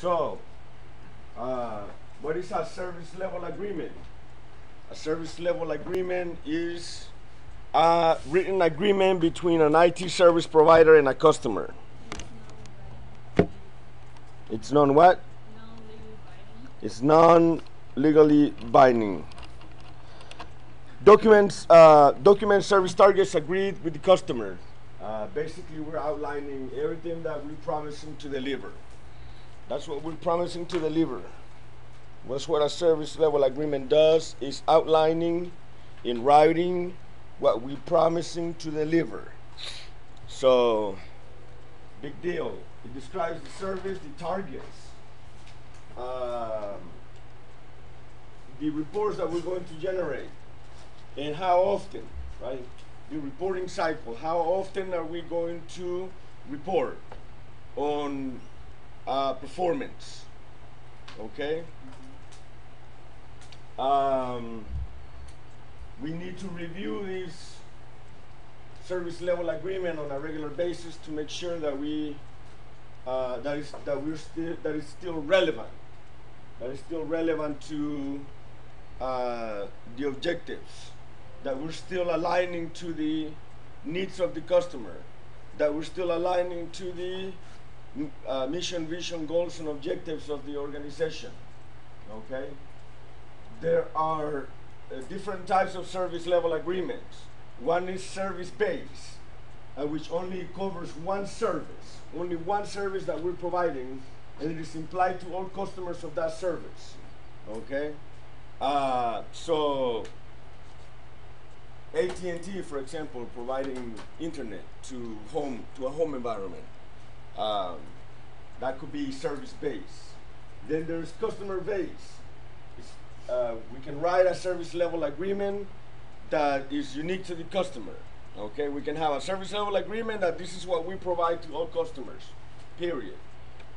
So, what is a service level agreement? A service level agreement is a written agreement between an IT service provider and a customer. It's non what? It's non-legally binding. Document service targets agreed with the customer. Basically, we're outlining everything that we're promising to deliver. That's what we're promising to deliver. That's what a service level agreement does, is outlining in writing what we're promising to deliver. So, big deal. It describes the service, the targets, the reports that we're going to generate, and how often, right? The reporting cycle. How often are we going to report on performance? Okay. We need to review this service level agreement on a regular basis to make sure that we that is still relevant. That is still relevant to the objectives. That we're still aligning to the needs of the customer. That we're still aligning to the mission, vision, goals, and objectives of the organization. Okay. There are different types of service level agreements. One is service-based, which only covers one service, only one service that we're providing, and it is implied to all customers of that service. Okay, so AT&T, for example, providing internet to a home environment. That could be service-based. Then there's customer-based. We can write a service level agreement that is unique to the customer. Okay, we can have a service level agreement that this is what we provide to all customers, period.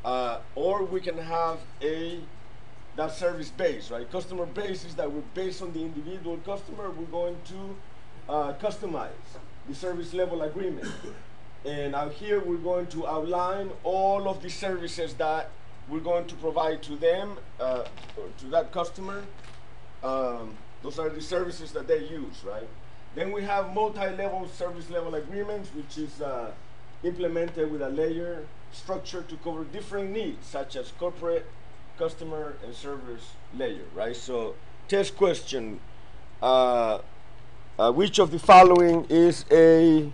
Or we can have that service base, right? Customer base is that we're based on the individual customer, we're going to customize the service level agreement. And out here we're going to outline all of the services that we're going to provide to them, to that customer. Those are the services that they use, right? Then we have multi-level service level agreements, which is implemented with a layer structure to cover different needs, such as corporate, customer, and service layer, right? So, test question, which of the following is a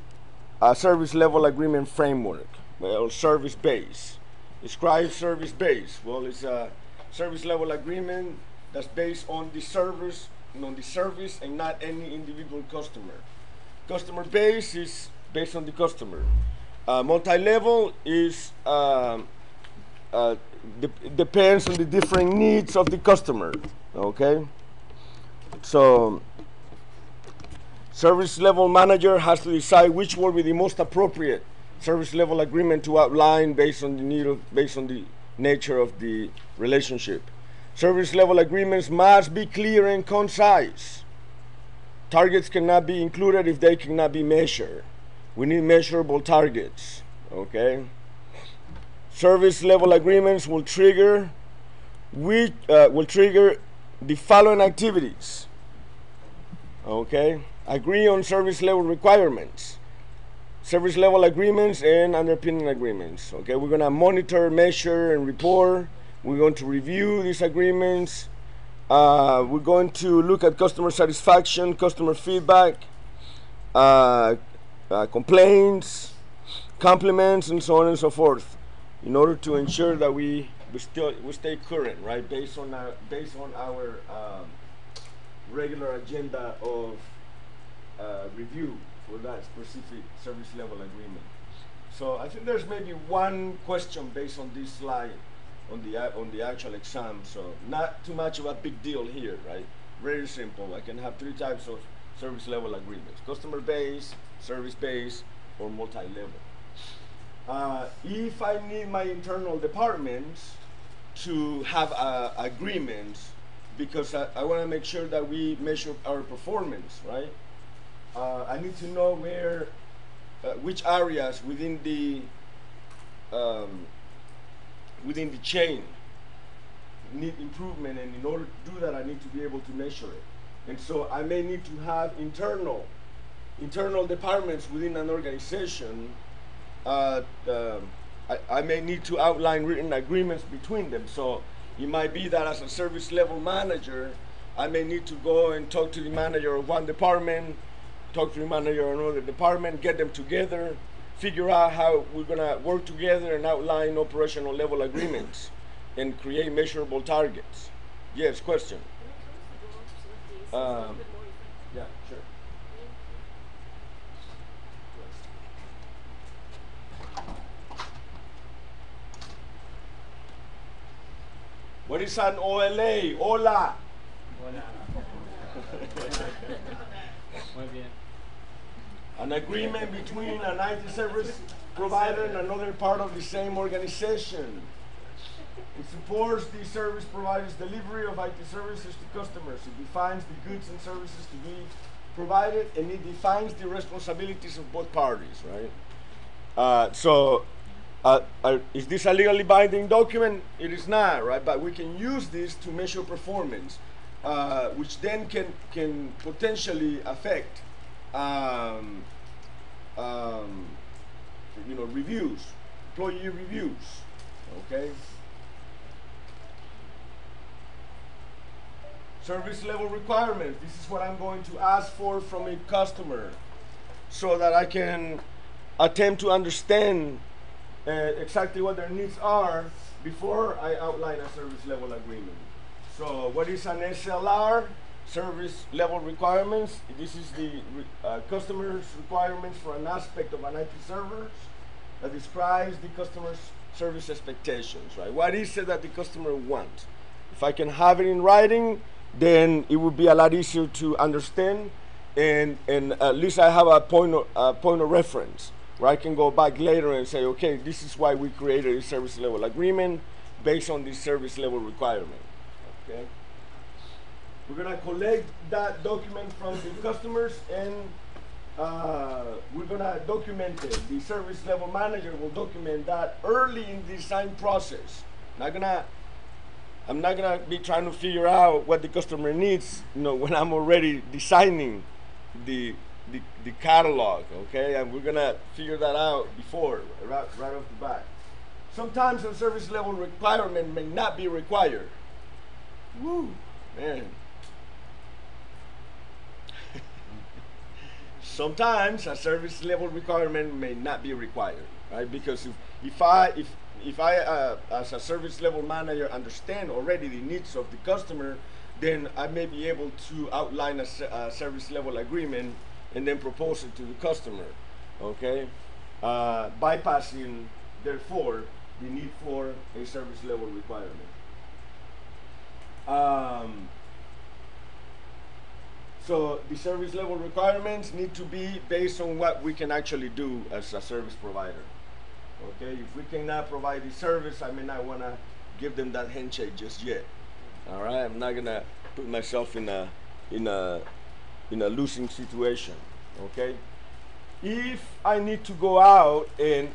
service level agreement framework? Well, service base. Describe service base. Well, it's a service level agreement that's based on the service and not any individual customer. Customer base is based on the customer. Multi-level is depends on the different needs of the customer. Okay, so service level manager has to decide which will be the most appropriate service level agreement to outline based on the nature of the relationship. Service level agreements must be clear and concise. Targets cannot be included if they cannot be measured. We need measurable targets. Okay. Service level agreements will trigger the following activities. Okay. Agree on service level requirements. Service level agreements and underpinning agreements. Okay, we're going to monitor, measure, and report. We're going to review these agreements. We're going to look at customer satisfaction, customer feedback, complaints, compliments, and so on and so forth, in order to ensure that we stay current, right? Based on our regular agenda of review for that specific service level agreement. So I think there's maybe one question based on this slide on the actual exam. So not too much of a big deal here, right? Very simple. I can have three types of service level agreements: customer base, service base, or multi-level. If I need my internal departments to have agreements, because I want to make sure that we measure our performance, right? I need to know which areas within the chain need improvement, and in order to do that, I need to be able to measure it. And so I may need to have internal departments within an organization. I may need to outline written agreements between them. So it might be that as a service level manager, I may need to go and talk to the manager of one department, talk to the manager of another department, get them together, figure out how we're going to work together and outline operational level agreements and create measurable targets. Yes, question? Yeah, sure. What is an OLA? Hola. Muy bien. An agreement between an IT service provider and another part of the same organization. It supports the service provider's delivery of IT services to customers. It defines the goods and services to be provided, and it defines the responsibilities of both parties, right? Is this a legally binding document? It is not, right? But we can use this to measure performance, which then can potentially affect, reviews, employee reviews, okay? Service level requirements. This is what I'm going to ask for from a customer so that I can attempt to understand exactly what their needs are before I outline a service level agreement. So what is an SLR? Service level requirements. This is the customer's requirements for an aspect of an IT server that describes the customer's service expectations, right? What is it that the customer wants? If I can have it in writing, then it would be a lot easier to understand, and at least I have a point of reference where I can go back later and say, okay, this is why we created a service level agreement based on this service level requirement. Okay. We're gonna collect that document from the customers, and we're gonna document it. The service level manager will document that early in the design process. I'm not gonna be trying to figure out what the customer needs, when I'm already designing the catalog, okay? And we're gonna figure that out before, right off the bat. Sometimes a service level requirement may not be required. Woo, man. Sometimes a service level requirement may not be required, right? Because if I as a service level manager understand already the needs of the customer, then I may be able to outline a service level agreement and then propose it to the customer, okay? Bypassing, therefore, the need for a service level requirement. So the service level requirements need to be based on what we can actually do as a service provider. Okay, if we cannot provide the service, I may not want to give them that handshake just yet. All right, I'm not gonna put myself in a losing situation. Okay, if I need to go out and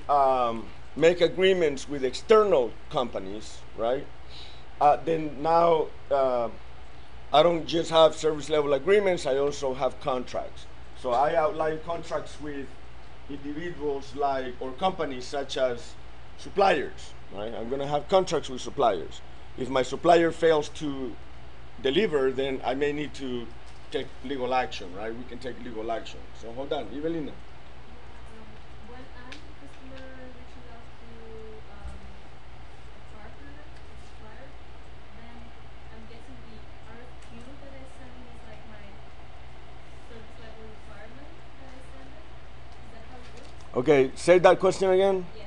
make agreements with external companies, right? Then now I don't just have service level agreements, I also have contracts. So I outline contracts with individuals or companies such as suppliers, right? I'm gonna have contracts with suppliers. If my supplier fails to deliver, then I may need to take legal action, right? We can take legal action. So hold on, Evelina. When I'm the customer reaching out to a partner, a supplier, then I'm guessing the RFQ that I send is like my service level requirement that I send it. Is that how it works? Okay, say that question again. Yes.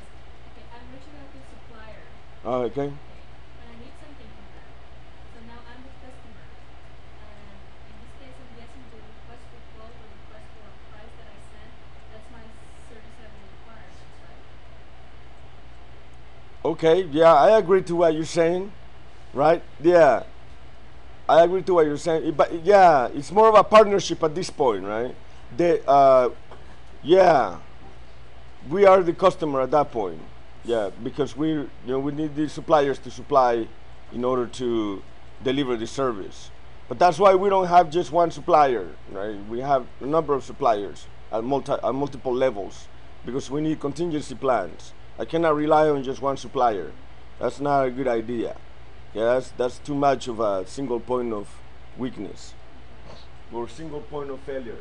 Okay, I'm reaching out to a supplier. Oh, okay. Okay. And I need something from them. So now I'm the customer. And in this case, I'm guessing the request for quote or request for a price that I sent, that's my service level requirements, right? Okay, yeah, I agree to what you're saying, right? Yeah, I agree to what you're saying, but yeah, it's more of a partnership at this point, right? Yeah, we are the customer at that point. Yeah, because we need the suppliers to supply in order to deliver the service. But that's why we don't have just one supplier, right? We have a number of suppliers at multiple levels because we need contingency plans. I cannot rely on just one supplier. That's not a good idea. Yeah, that's too much of a single point of weakness or single point of failure.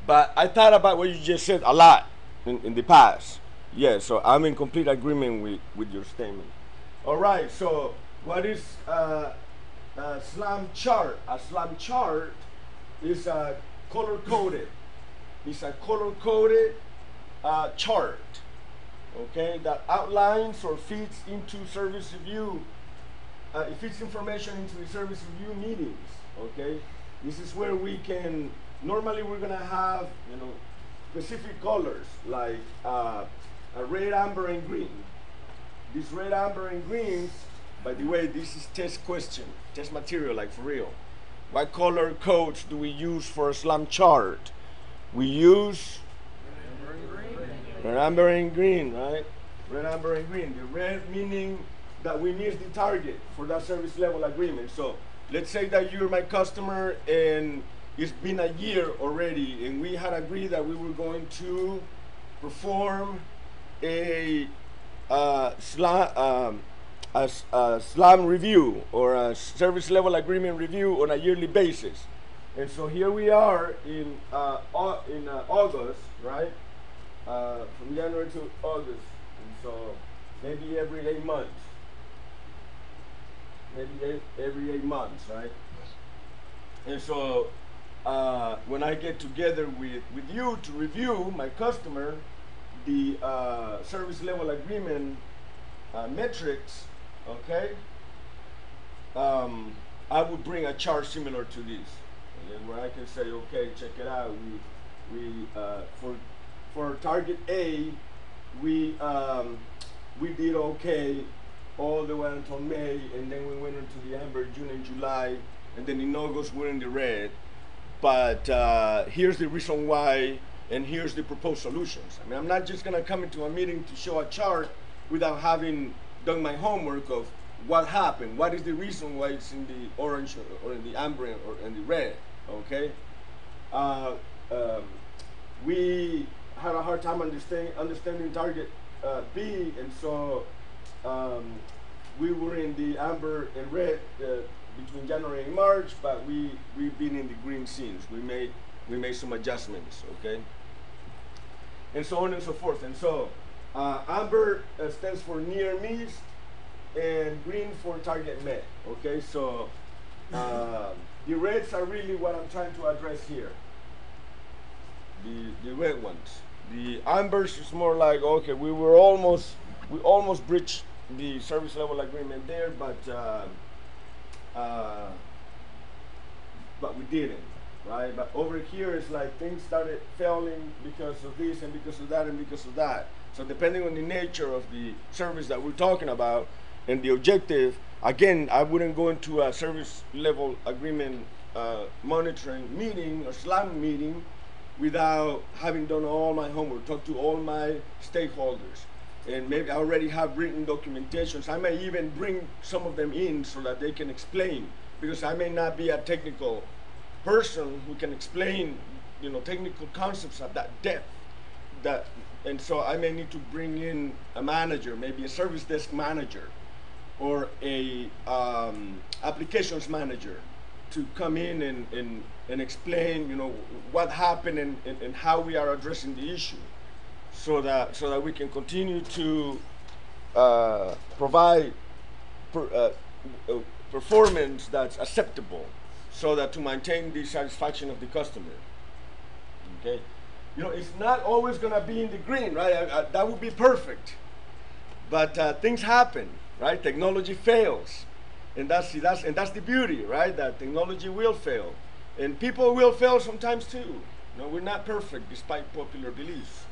But I thought about what you just said a lot in the past. Yeah, so I'm in complete agreement with your statement. All right, so what is a SLAM chart? A SLAM chart is a color-coded. It's a color-coded chart, okay, that outlines or feeds into service review. It feeds information into the service review meetings, okay? This is where we can, normally we're gonna have, specific colors like a red, amber, and green. These red, amber, and greens, by the way, this is test question, test material, like for real. What color codes do we use for a SLAM chart? We use red, amber, and green, right? Red, amber, and green. The red meaning that we missed the target for that service level agreement. So let's say that you're my customer and it's been a year already and we had agreed that we were going to perform a SLAM review or a service level agreement review on a yearly basis. And so here we are in August, right? From January to August. And so maybe every 8 months. Maybe every 8 months, right? And so when I get together with you to review my customer, the service level agreement metrics, okay, I would bring a chart similar to this, and where I can say, okay, check it out. We for target A, we did okay all the way until May, and then we went into the amber, June, and July, and then in August we're in the red. But here's the reason why, and here's the proposed solutions. I mean, I'm not just gonna come into a meeting to show a chart without having done my homework of what happened, what is the reason why it's in the orange or in the amber or in the red, okay? We had a hard time understanding target B, and so we were in the amber and red between January and March, but we've been in the green since. We made some adjustments, okay? And so on and so forth. And so amber stands for near miss, and green for target met, okay? So the reds are really what I'm trying to address here. The red ones. The ambers is more like, okay, we almost breached the service level agreement there, but we didn't, right? But over here, it's like things started failing because of this and because of that and because of that. So depending on the nature of the service that we're talking about and the objective, again, I wouldn't go into a service level agreement monitoring meeting or SLAM meeting without having done all my homework, talk to all my stakeholders. And maybe I already have written documentations. I may even bring some of them in so that they can explain, because I may not be a technical person who can explain, technical concepts at that depth. And so I may need to bring in a manager, maybe a service desk manager, or a applications manager, to come in and explain, what happened and how we are addressing the issue, so that we can continue to provide performance that's acceptable, so that to maintain the satisfaction of the customer. Okay, it's not always going to be in the green, right? That would be perfect, but things happen, right? Technology fails, and that's the beauty, right? That technology will fail, and people will fail sometimes too. We're not perfect despite popular beliefs.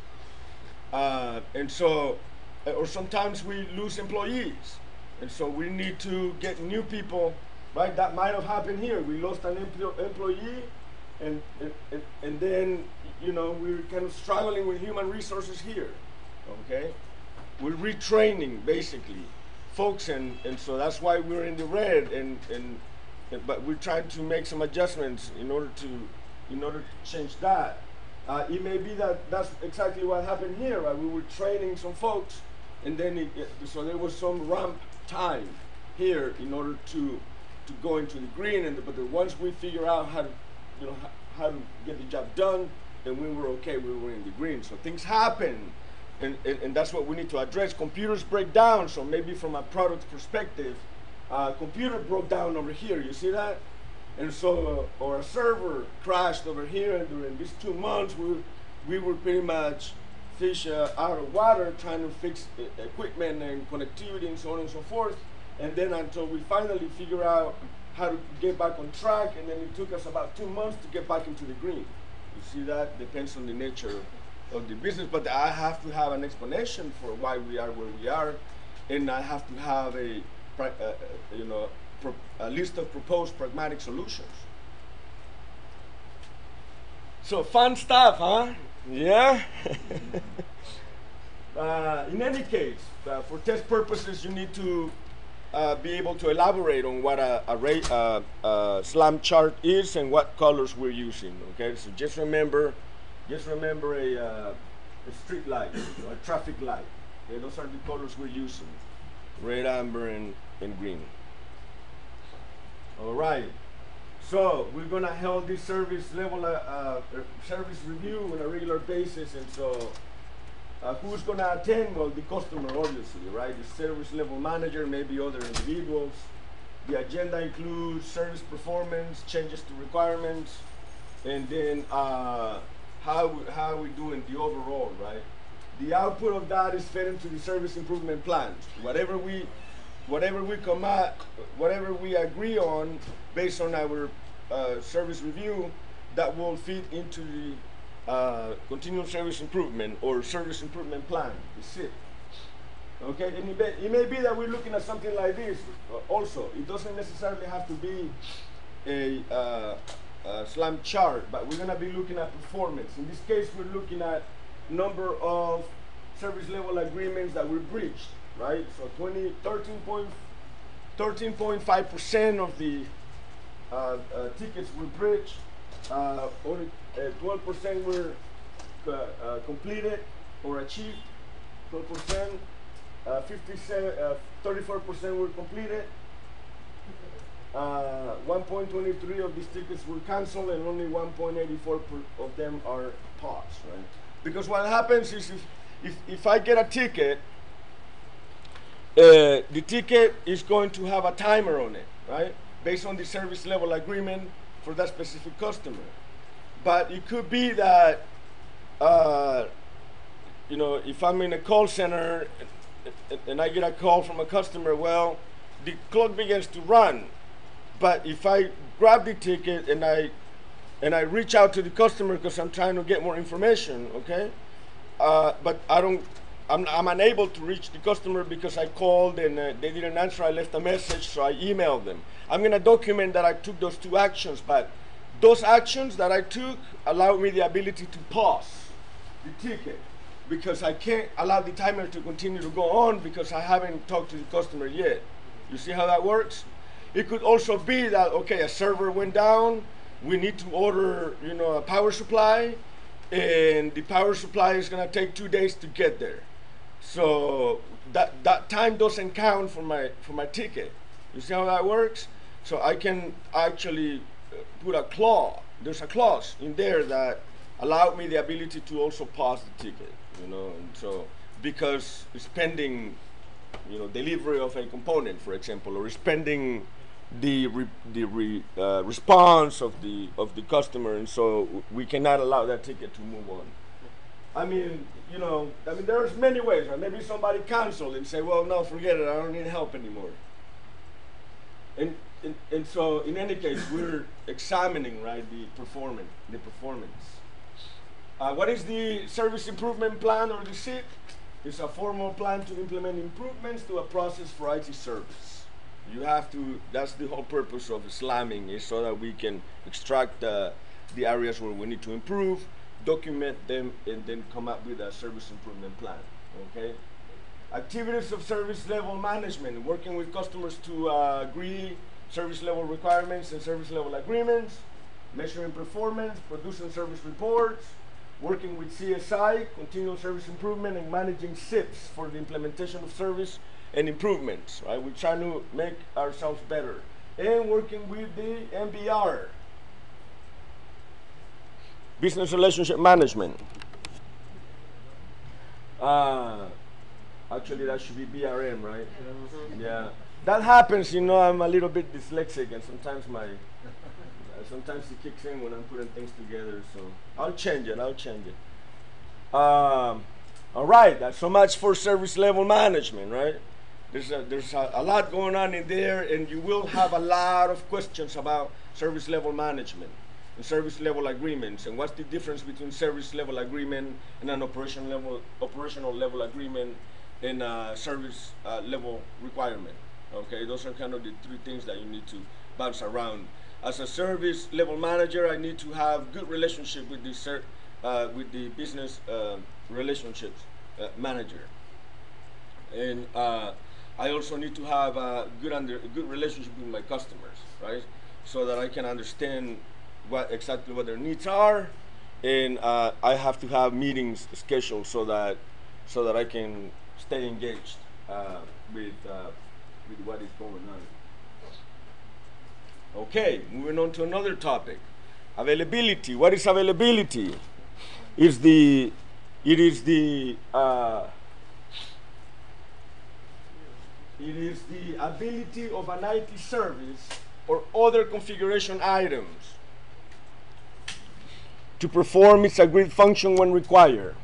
And so, or sometimes we lose employees, and so we need to get new people, right? That might have happened here. We lost an employee, and then we're kind of struggling with human resources here. Okay, we're retraining basically folks, and so that's why we're in the red, but we're trying to make some adjustments in order to change that. It may be that that's exactly what happened here, right? We were training some folks, and then so there was some ramp time here in order to go into the green, but once we figure out how to, how to get the job done, then we were okay, we were in the green. So things happen, and that's what we need to address. Computers break down, so maybe from a product perspective, computer broke down over here, you see that? And so, or a server crashed over here, and during these 2 months, we were pretty much fish out of water trying to fix equipment and connectivity and so on and so forth. And then until we finally figure out how to get back on track, and then it took us about 2 months to get back into the green. You see that? Depends on the nature of the business, but I have to have an explanation for why we are where we are, and I have to have a list of proposed pragmatic solutions. So fun stuff, huh? Yeah? In any case, for test purposes, you need to be able to elaborate on what a SLAM chart is and what colors we're using, okay? So just remember a street light, a traffic light. Okay? Those are the colors we're using, red, amber, and green. All right, so we're gonna hold this service level service review on a regular basis, and so who's gonna attend? Well, the customer, obviously, right? The service level manager, maybe other individuals. The agenda includes service performance, changes to requirements, and then how we doing the overall, right? The output of that is fed into the service improvement plans. Whatever we agree on based on our service review, that will feed into the continuous service improvement or service improvement plan, the SIP. Okay, and it may be that we're looking at something like this also. It doesn't necessarily have to be a SLAM chart, but we're going to be looking at performance. In this case, we're looking at number of service level agreements that were breached, right? So 13.5% of the tickets were breached. Only 12% were completed or achieved. 12%. 34% were completed. 1.23 of these tickets were canceled, and only 1.84 of them are paused, right? Because what happens is if I get a ticket, the ticket is going to have a timer on it, right? Based on the service level agreement for that specific customer. But it could be that, if I'm in a call center and I get a call from a customer, well, the clock begins to run. But if I grab the ticket and I reach out to the customer because I'm trying to get more information, okay? But I'm unable to reach the customer because I called and they didn't answer. I left a message, so I emailed them. I'm going to document that I took those 2 actions, but those actions that I took allow me the ability to pause the ticket because I can't allow the timer to continue to go on because I haven't talked to the customer yet. You see how that works? It could also be that, okay, a server went down, we need to order, a power supply, and the power supply is going to take 2 days to get there. So that time doesn't count for my ticket. You see how that works? So I can actually put a clause. There's a clause in there that allowed me the ability to also pause the ticket. And so because it's pending, delivery of a component, for example, or it's pending the response of the customer, and so we cannot allow that ticket to move on. I mean, there's many ways. Right? Maybe somebody canceled and say, well, no, forget it, I don't need help anymore. And so, in any case, we're examining, right, the performance. What is the service improvement plan, or the SIP? It's a formal plan to implement improvements to a process for IT service. You have to, that's the whole purpose of slamming, is so that we can extract the areas where we need to improve, document them, and then come up with a service improvement plan, okay? Activities of service level management, working with customers to agree service level requirements and service level agreements, measuring performance, producing service reports, working with CSI, continual service improvement, and managing SIPs for the implementation of service and improvements. Right? We're trying to make ourselves better. And working with the MBR, business relationship management. Actually, that should be BRM, right? Yeah. That happens, you know, I'm a little bit dyslexic, and sometimes sometimes it kicks in when I'm putting things together, so I'll change it. All right, that's so much for service level management, right? There's a lot going on in there, and you will have a lot of questions about service level management and service level agreements, and what's the difference between service level agreement and an operational level agreement and a service level requirement. Okay, those are kind of the three things that you need to bounce around. As a service level manager, I need to have good relationship with the business relationships manager, and I also need to have a good relationship with my customers, right? So that I can understand exactly what their needs are, and I have to have meetings scheduled so that I can stay engaged with what is going on. Okay, moving on to another topic. Availability. What is availability? It is the ability of an IT service or other configuration items to perform its agreed function when required.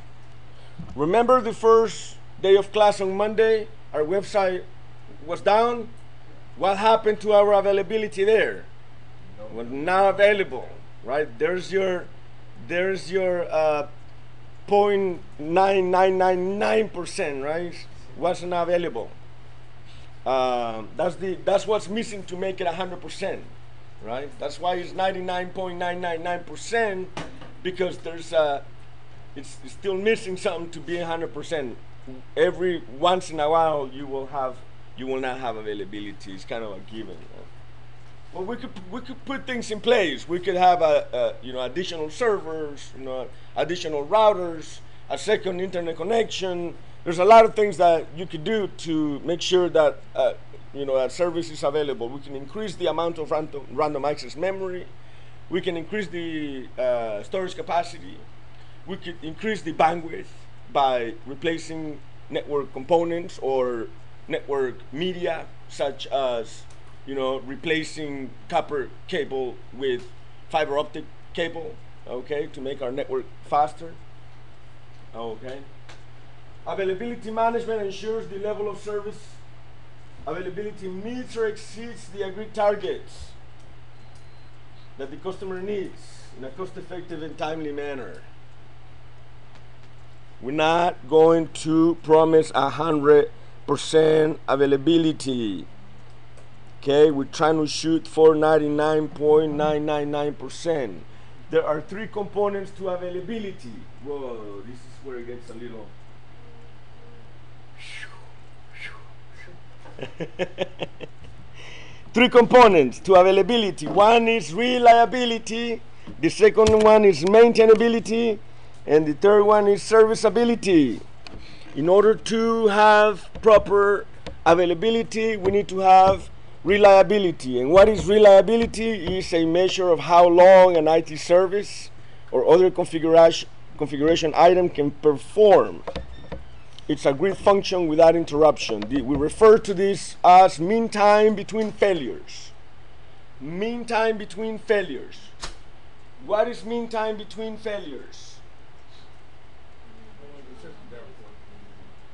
Remember the first day of class on Monday, our website was down? What happened to our availability there? Was not available, right? There's your 0.9999%, right? Wasn't available. That's what's missing to make it 100%, right? That's why it's 99.999%, because it's still missing something to be 100%. Every once in a while you will not have availability. It's kind of a given. Right? Well, we could put things in place. We could have additional servers, additional routers, a second internet connection. There's a lot of things that you could do to make sure that that service is available. We can increase the amount of random access memory. We can increase the storage capacity. We could increase the bandwidth by replacing network components or network media, such as replacing copper cable with fiber optic cable, okay, to make our network faster. Okay. Availability management ensures the level of service availability meets or exceeds the agreed targets that the customer needs in a cost-effective and timely manner. We're not going to promise 100% availability. Okay, we're trying to shoot for 99.999%. There are three components to availability. Whoa, this is where it gets a little. Three components to availability. One is reliability, the second one is maintainability, and the third one is serviceability. In order to have proper availability, we need to have reliability. And what is reliability? Is a measure of how long an IT service or other configuration item can perform its agreed function without interruption. We refer to this as mean time between failures. Mean time between failures. What is mean time between failures?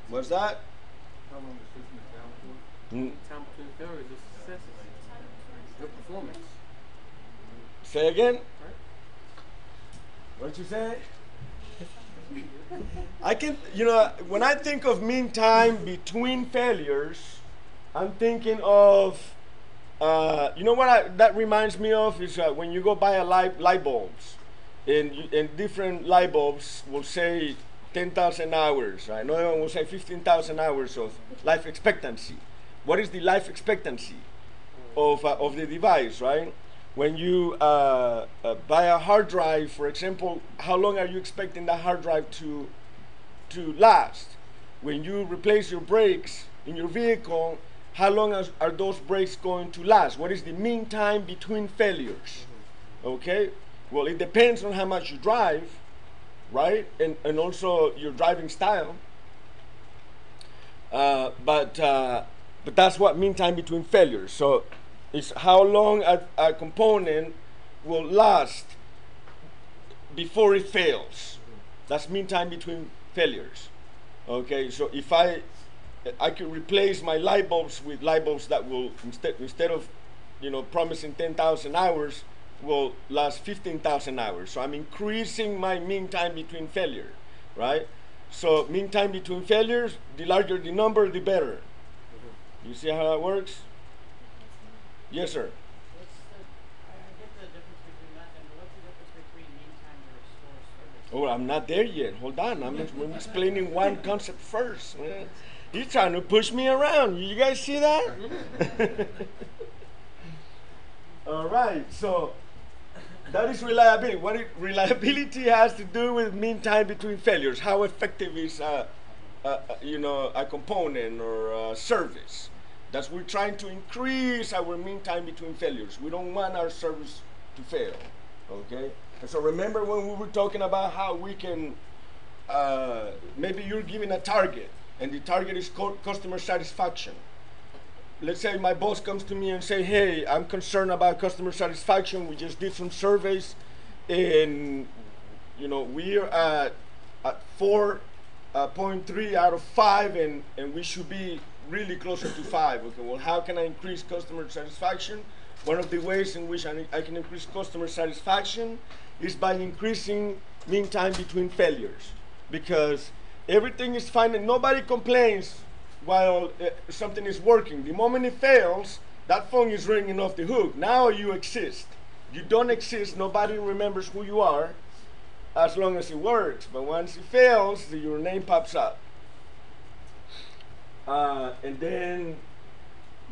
What's that? How long the system is down for? Time between failures is successes. Good performance. Say again? Right? What you say? I can, when I think of mean time between failures, I'm thinking of, that reminds me of is when you go buy a light bulbs, and different light bulbs will say 10,000 hours, right? Another one will say 15,000 hours of life expectancy. What is the life expectancy of the device, right? When you buy a hard drive, for example, how long are you expecting that hard drive to last? When you replace your brakes in your vehicle, how long are those brakes going to last? What is the mean time between failures? Okay, well, it depends on how much you drive, right? And also your driving style. But that's what mean time between failures. So it's how long a component will last before it fails. That's mean time between failures. Okay, so if I could replace my light bulbs with light bulbs that will instead of promising 10,000 hours will last 15,000 hours. So I'm increasing my mean time between failure, right? So mean time between failures, the larger the number, the better. You see how that works? Yes, sir. I get the difference between that and what's the difference between mean time to restore service? Oh, I'm not there yet. Hold on. I'm explaining one concept first. Man. He's trying to push me around. You guys see that? All right. So that is reliability. Reliability has to do with mean time between failures. How effective is a component or a service? That's we're trying to increase our mean time between failures. We don't want our service to fail. Okay. And so remember when we were talking about how we can, maybe you're given a target, and the target is customer satisfaction. Let's say my boss comes to me and say, hey, I'm concerned about customer satisfaction. We just did some surveys, and we're at 4.3 out of 5, and we should be really closer to 5. Okay, well, how can I increase customer satisfaction? One of the ways in which I can increase customer satisfaction is by increasing mean time between failures, because everything is fine and nobody complains while something is working. The moment it fails, that phone is ringing off the hook. Now you exist. You don't exist, nobody remembers who you are as long as it works. But once it fails, your name pops up. And then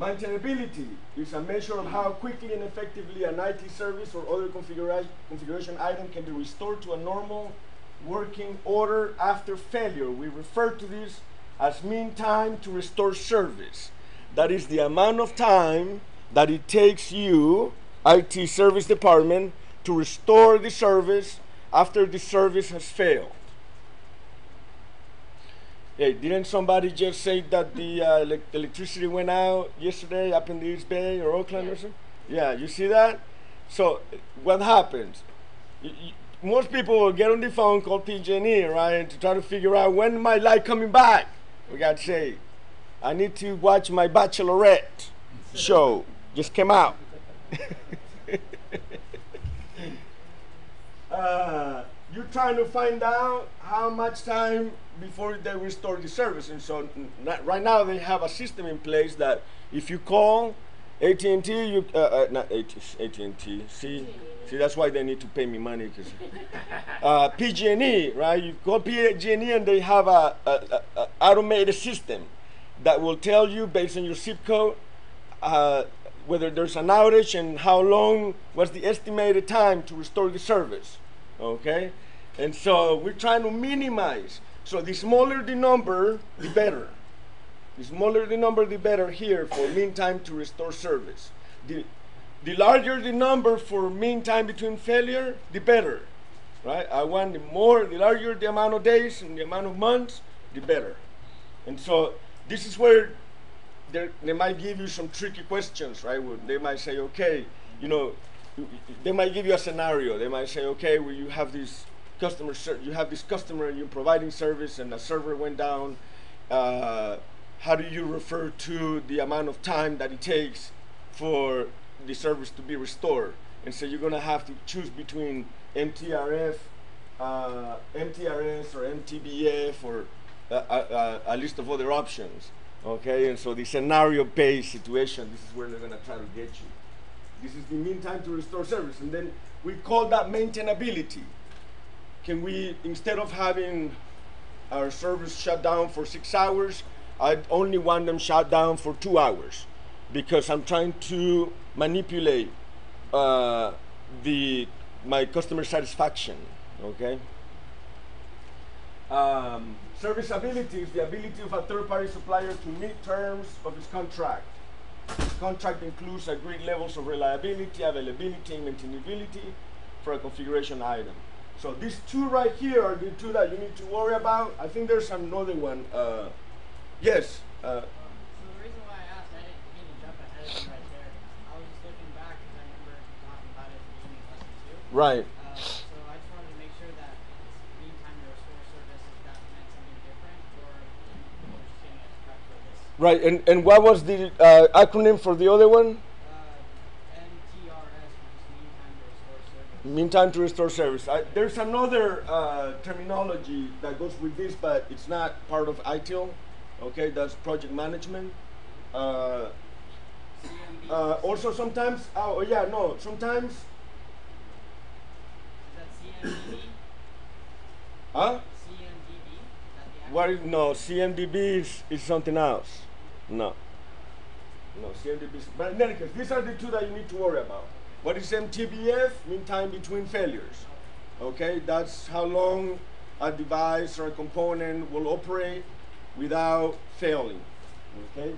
maintainability is a measure of how quickly and effectively an IT service or other configuration item can be restored to a normal working order after failure. We refer to this as mean time to restore service. That is the amount of time that it takes you, IT service department, to restore the service after the service has failed. Hey, didn't somebody just say that the electricity went out yesterday up in the East Bay or Oakland or something? Yeah, you see that? So what happens? Most people will get on the phone, call PG&E, right, to try to figure out when my light coming back. We got to say, I need to watch my Bachelorette show. Just came out. You're trying to find out how much time before they restore the service. And so right now they have a system in place that if you call AT&T, not AT&T, see, that's why they need to pay me money. Cause PG&E, right? You call PG&E and they have a automated system that will tell you based on your zip code whether there's an outage and how long was the estimated time to restore the service. Okay? And so we're trying to minimize. So the smaller the number, the better. The smaller the number, the better here for mean time to restore service. The larger the number for mean time between failure, the better. Right? I want the larger the amount of days and the amount of months, the better. And so this is where they might give you some tricky questions, right? Where they might say, okay, they might give you a scenario. They might say, okay, well, you have this customer, you're providing service, and the server went down. How do you refer to the amount of time that it takes for the service to be restored? And so you're going to have to choose between MTRS or MTBF or a list of other options. Okay, and so the scenario-based situation, this is where they're going to try to get you. This is the mean time to restore service. And then we call that maintainability. Can we, instead of having our servers shut down for 6 hours, I only want them shut down for 2 hours, because I'm trying to manipulate my customer satisfaction. Okay. Serviceability is the ability of a third-party supplier to meet terms of its contract. This contract includes agreed levels of reliability, availability, and maintainability for a configuration item. So these two right here are the two that you need to worry about. I think there's another one. Yes. So the reason why I asked, I didn't mean to jump ahead of you right there. I was just looking back because I remember talking about it at the beginning of lesson 2. Right. So I just wanted to make sure that it's meantime to restore service, if that meant something different, or we're just getting it prep for this. Right. And what was the acronym for the other one? MTRS, which is meantime to restore service. Meantime to restore service. There's another terminology that goes with this, but it's not part of ITIL. Okay, that's project management. CMB. Also, sometimes. Oh yeah, no. Sometimes. Is that CMDB? Huh? CMDB? Is that the What is no? CMDB is something else. No. No, CMDB. But in any case, these are the two that you need to worry about. What is MTBF? Mean time between failures. Okay, that's how long a device or a component will operate without failing. Okay,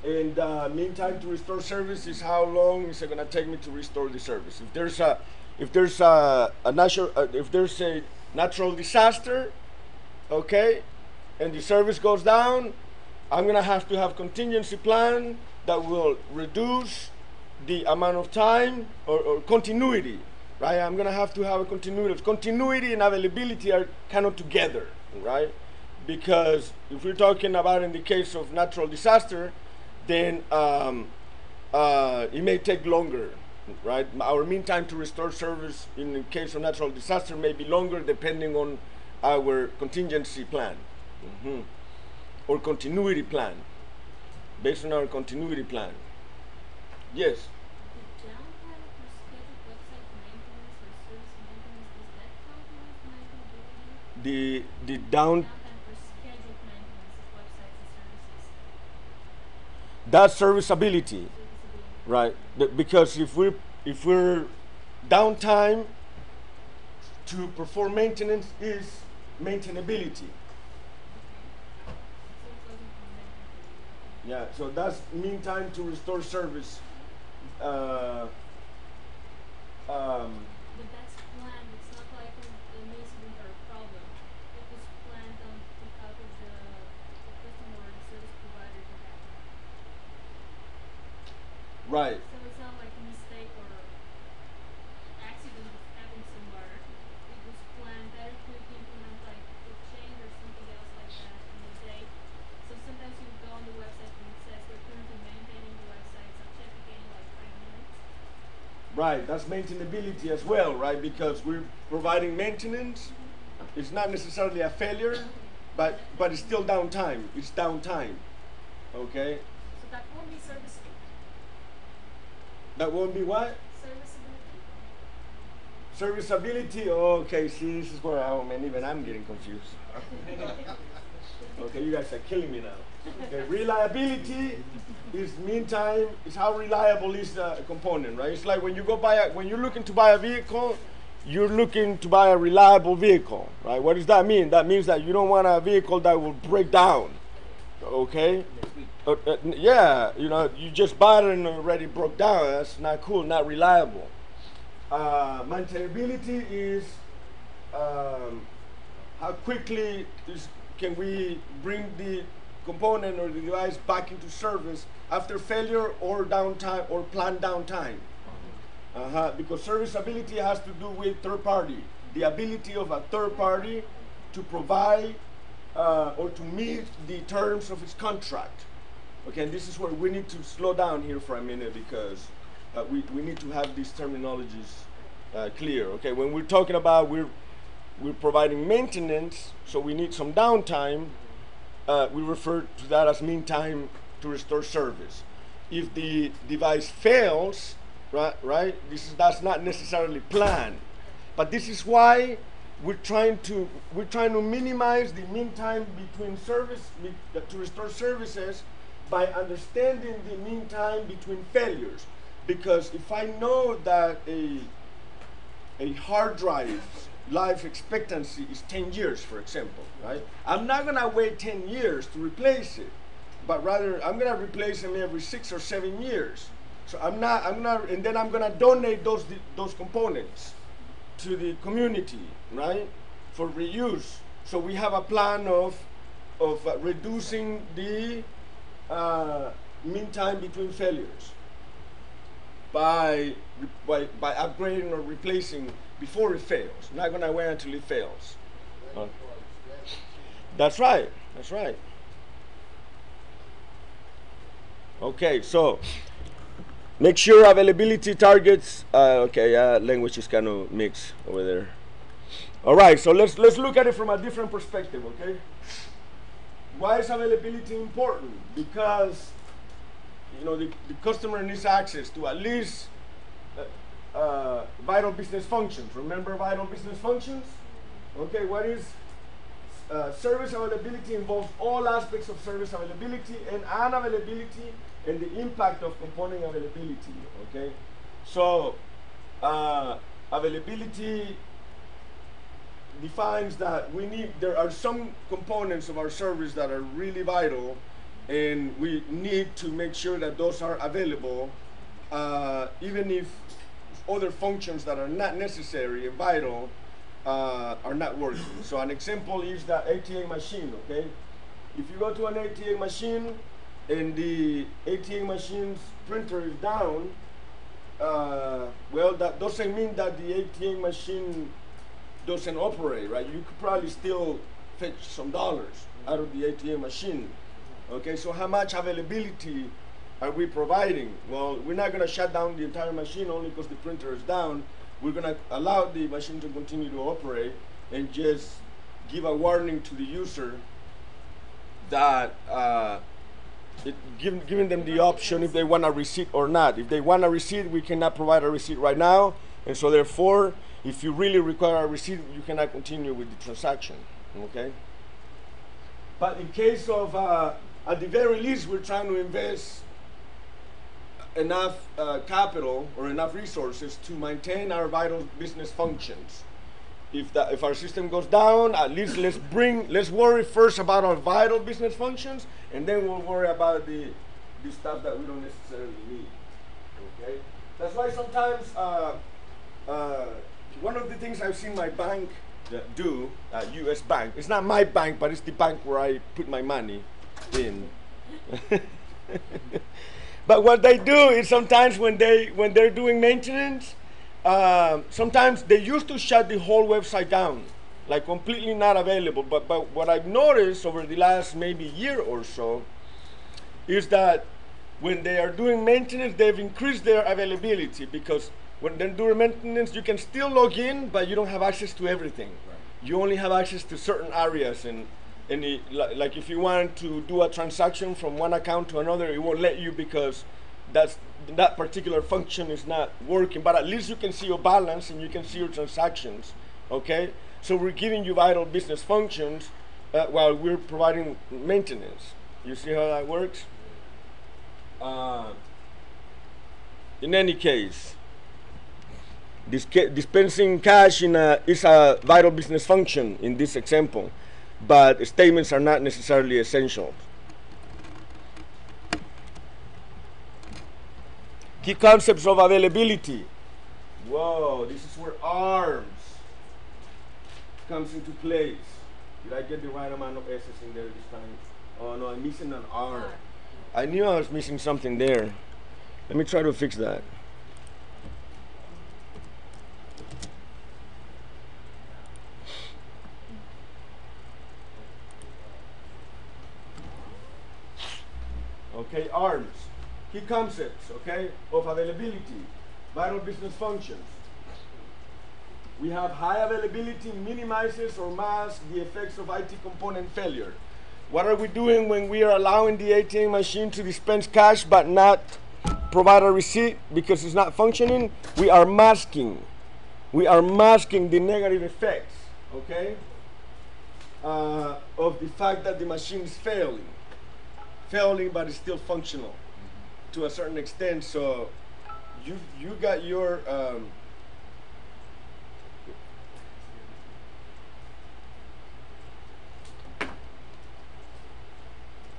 and mean time to restore service is how long is it going to take me to restore the service. If there's a natural disaster, okay, and the service goes down, I'm going to have contingency plan that will reduce the amount of time or continuity, right? I'm going to have a continuity. Continuity and availability are kind of together, right? Because if we're talking about in the case of natural disaster, then it may take longer, right? Our mean time to restore service in the case of natural disaster may be longer depending on our contingency plan. Or continuity plan, based on our continuity plan. Yes? The downtime for scheduled website maintenance or service maintenance, does that count towards maintainability? The down. Downtime for scheduled maintenance of websites and services. That's serviceability, Serviceability. right? Because if we're downtime to perform maintenance is maintainability. So it doesn't count maintainability. Yeah, so that's mean time to restore service. But that's planned. It's not like an incident or a problem. It was planned on behalf of the customer or the service provider to happen. Right. So it's not like a mistake or accident that happened somewhere. It was planned that it could implement like a change or something else like that in a day. So sometimes you go on the website and it says we're currently maintaining the website, so check again in like 5 minutes. Right, that's maintainability as well, right? Because we're providing maintenance. It's not necessarily a failure, but it's still downtime. It's downtime. Okay? So that won't be serviceable. That won't be what? Serviceability. Serviceability. Okay, see, this is where even I'm getting confused. Okay, you guys are killing me now. Okay, reliability is meantime, is how reliable is the component, right? It's like when you're looking to buy a vehicle, you're looking to buy a reliable vehicle, right? What does that mean? That means that you don't want a vehicle that will break down, okay? Yeah, you just bought it and already broke down. That's not cool, not reliable. Maintainability is how quickly can we bring the component or the device back into service after failure or downtime or planned downtime. Because serviceability has to do with third party, the ability of a third party to provide or to meet the terms of its contract. Okay, and this is where we need to slow down here for a minute because we need to have these terminologies clear. Okay, when we're talking about we're providing maintenance, so we need some downtime. We refer to that as mean time to restore service. If the device fails, right, that's not necessarily planned. But this is why we're trying to minimize the mean time between to restore services by understanding the mean time between failures. Because if I know that a hard drive's life expectancy is 10 years, for example, right? I'm not gonna wait 10 years to replace it, but rather I'm gonna replace them every 6 or 7 years. So and then I'm gonna donate those components to the community, right, for reuse. So we have a plan of reducing the mean time between failures by upgrading or replacing before it fails. Not gonna wait until it fails. That's right. That's right. Okay, so make sure availability targets. Language is kind of mixed over there. All right, so let's look at it from a different perspective. Okay, why is availability important? Because the customer needs access to at least vital business functions. Remember vital business functions? Okay, what is service availability? Involves all aspects of service availability and unavailability and the impact of component availability. Okay, so availability defines that there are some components of our service that are really vital, and we need to make sure that those are available, even if other functions that are not necessary and vital are not working. So an example is the ATA machine. Okay, if you go to an ATA machine and the ATA machine's printer is down, well, that doesn't mean that the ATA machine doesn't operate, right? You could probably still fetch some dollars out of the ATA machine. Okay, so how much availability are we providing? Well, we're not going to shut down the entire machine only because the printer is down. We're going to allow the machine to continue to operate and just give a warning to the user that giving them the option if they want a receipt or not. If they want a receipt, we cannot provide a receipt right now, and so therefore, if you really require a receipt, you cannot continue with the transaction. Okay. But in case of, at the very least, we're trying to invest enough capital or enough resources to maintain our vital business functions. If our system goes down, at least let's worry first about our vital business functions, and then we'll worry about the stuff that we don't necessarily need. Okay, that's why sometimes one of the things I've seen my bank do, U.S. Bank. It's not my bank, but it's the bank where I put my money in. But what they do is sometimes when they're doing maintenance, sometimes they used to shut the whole website down, like completely not available. But what I've noticed over the last maybe year or so is that when they are doing maintenance, they've increased their availability, because when they're doing maintenance, you can still log in, but you don't have access to everything. Right. You only have access to certain areas, and like if you want to do a transaction from one account to another, it won't let you because that particular function is not working. But at least you can see your balance and you can see your transactions. Okay, so we're giving you vital business functions while we're providing maintenance. You see how that works? In any case, dispensing cash is a vital business function in this example, but statements are not necessarily essential. Key concepts of availability. Whoa, this is where ARMS comes into place. Did I get the right amount of S's in there this time? Oh no, I'm missing an R. I knew I was missing something there. Let me try to fix that. Okay, ARMS, key concepts, okay, of availability, vital business functions. We have high availability minimizes or masks the effects of IT component failure. What are we doing when we are allowing the ATM machine to dispense cash but not provide a receipt because it's not functioning? We are masking the negative effects, okay, of the fact that the machine is failing, but it's still functional to a certain extent. So you got your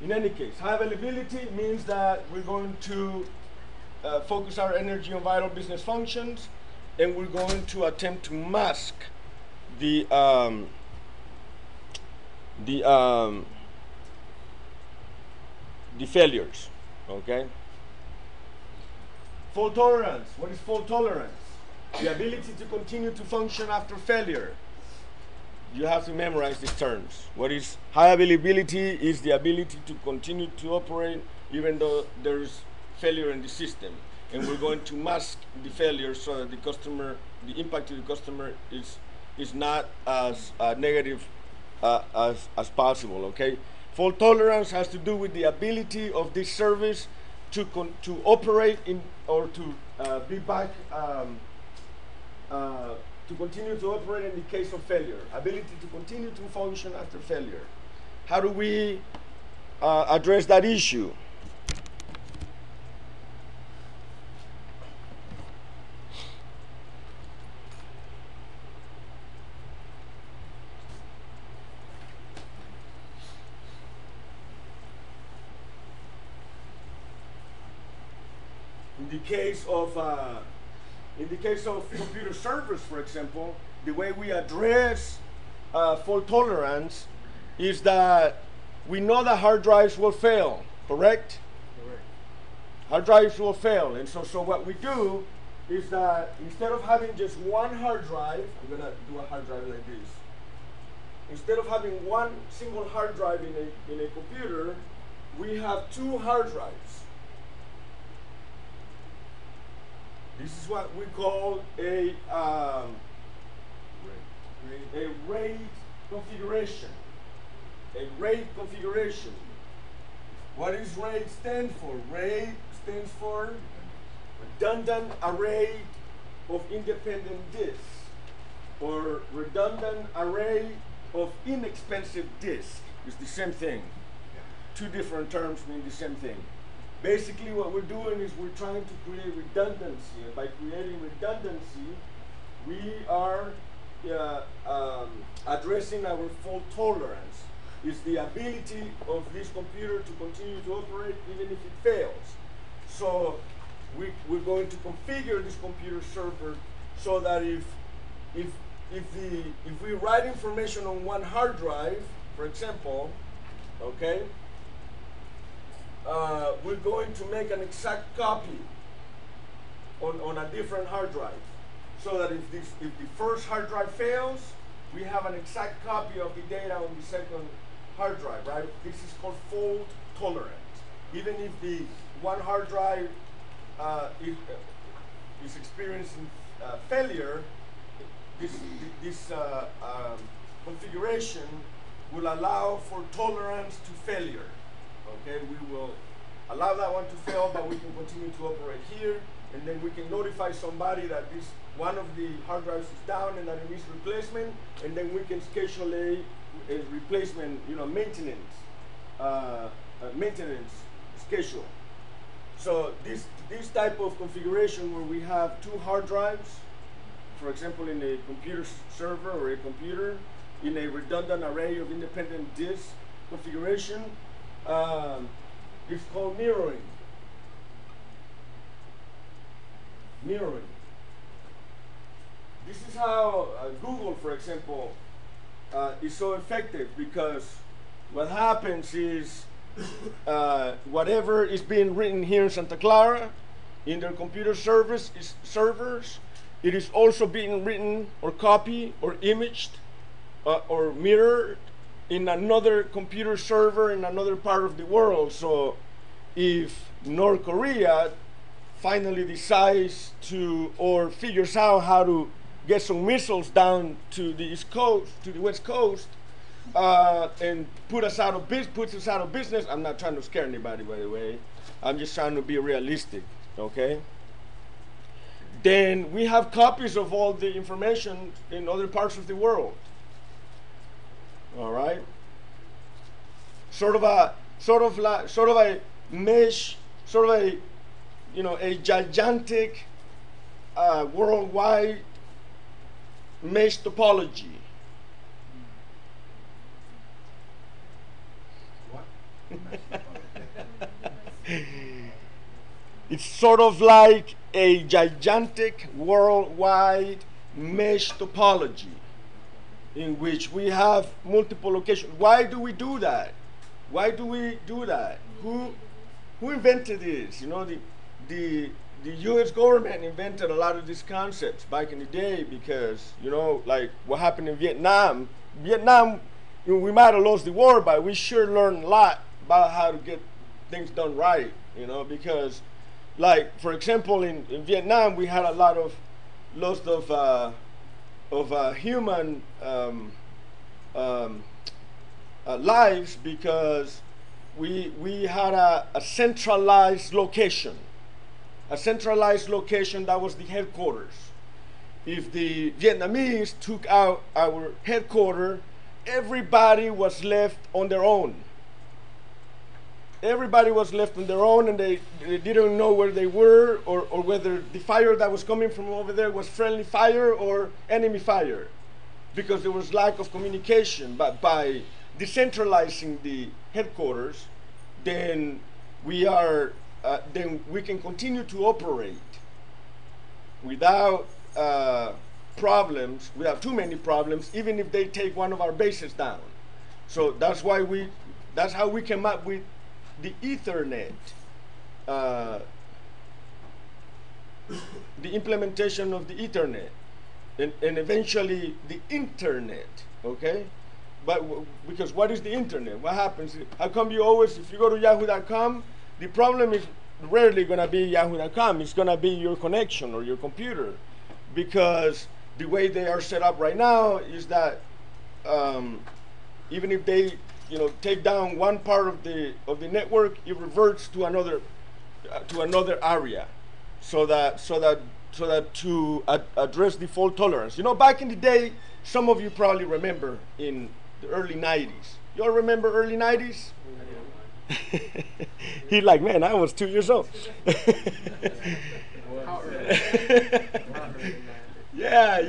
in any case, high availability means that we're going to focus our energy on vital business functions, and we're going to attempt to mask the failures. Okay. Fault tolerance. What is fault tolerance? The ability to continue to function after failure. You have to memorize these terms. What is high availability is the ability to continue to operate even though there's failure in the system. And we're going to mask the failure so that the impact to the customer is not as negative as possible, okay? Fault tolerance has to do with the ability of this service to operate in or to be back to continue to operate in the case of failure. Ability to continue to function after failure. How do we address that issue? In the case of computer servers, for example, the way we address fault tolerance is that we know that hard drives will fail, correct? Correct. Hard drives will fail, and so what we do is that instead of having just one hard drive, I'm gonna do a hard drive like this. Instead of having one single hard drive in a computer, we have two hard drives. This is what we call a RAID configuration. A RAID configuration. What does RAID stand for? RAID stands for Redundant Array of Independent Disks, or Redundant Array of Inexpensive Disks. It's the same thing. Two different terms mean the same thing. Basically, what we're doing is we're trying to create redundancy, and by creating redundancy, we are addressing our fault tolerance. It's the ability of this computer to continue to operate even if it fails. So we're going to configure this computer server so that if we write information on one hard drive, for example, okay, we're going to make an exact copy on a different hard drive, so that if the first hard drive fails, we have an exact copy of the data on the second hard drive, right? This is called fault tolerant. Even if the one hard drive is experiencing failure, this configuration will allow for tolerance to failure. Okay, we will allow that one to fail, but we can continue to operate here, and then we can notify somebody that this one of the hard drives is down and that it needs replacement, and then we can schedule a replacement, maintenance schedule. So this type of configuration where we have two hard drives, for example, in a computer server or a computer, in a redundant array of independent disk configuration, it's called mirroring. Mirroring. This is how Google, for example, is so effective, because what happens is whatever is being written here in Santa Clara in their computer servers, it is also being written or copied or imaged or mirrored in another computer server in another part of the world. So if North Korea finally decides to, or figures out how to get some missiles down to the East Coast, to the West Coast, and puts us out of business. I'm not trying to scare anybody, by the way. I'm just trying to be realistic, okay? Then we have copies of all the information in other parts of the world. All right. Sort of a mesh, sort of a a gigantic worldwide mesh topology. What? It's sort of like a gigantic worldwide mesh topology in which we have multiple locations. Why do we do that? Why do we do that? Who invented this? The U.S. government invented a lot of these concepts back in the day because like what happened in Vietnam. Vietnam, we might have lost the war, but we sure learned a lot about how to get things done right. Because like for example in Vietnam we had a lot of loss of human lives because we had a centralized location. A centralized location that was the headquarters. If the Vietnamese took out our headquarters, everybody was left on their own. Everybody was left on their own, and they didn't know where they were or whether the fire that was coming from over there was friendly fire or enemy fire, because there was lack of communication. But by decentralizing the headquarters, then we can continue to operate without problems, without too many problems, even if they take one of our bases down. So that's how we came up with the Ethernet, the implementation of the Ethernet, and eventually the Internet. Okay, but because what is the Internet? What happens? How come you always, if you go to yahoo.com, the problem is rarely going to be yahoo.com. It's going to be your connection or your computer, because the way they are set up right now is that even if they take down one part of the network, it reverts to another area, so that to address the fault tolerance. Back in the day, some of you probably remember in the early 90s. You all remember early 90s? He like, man, I was 2 years old. Yeah,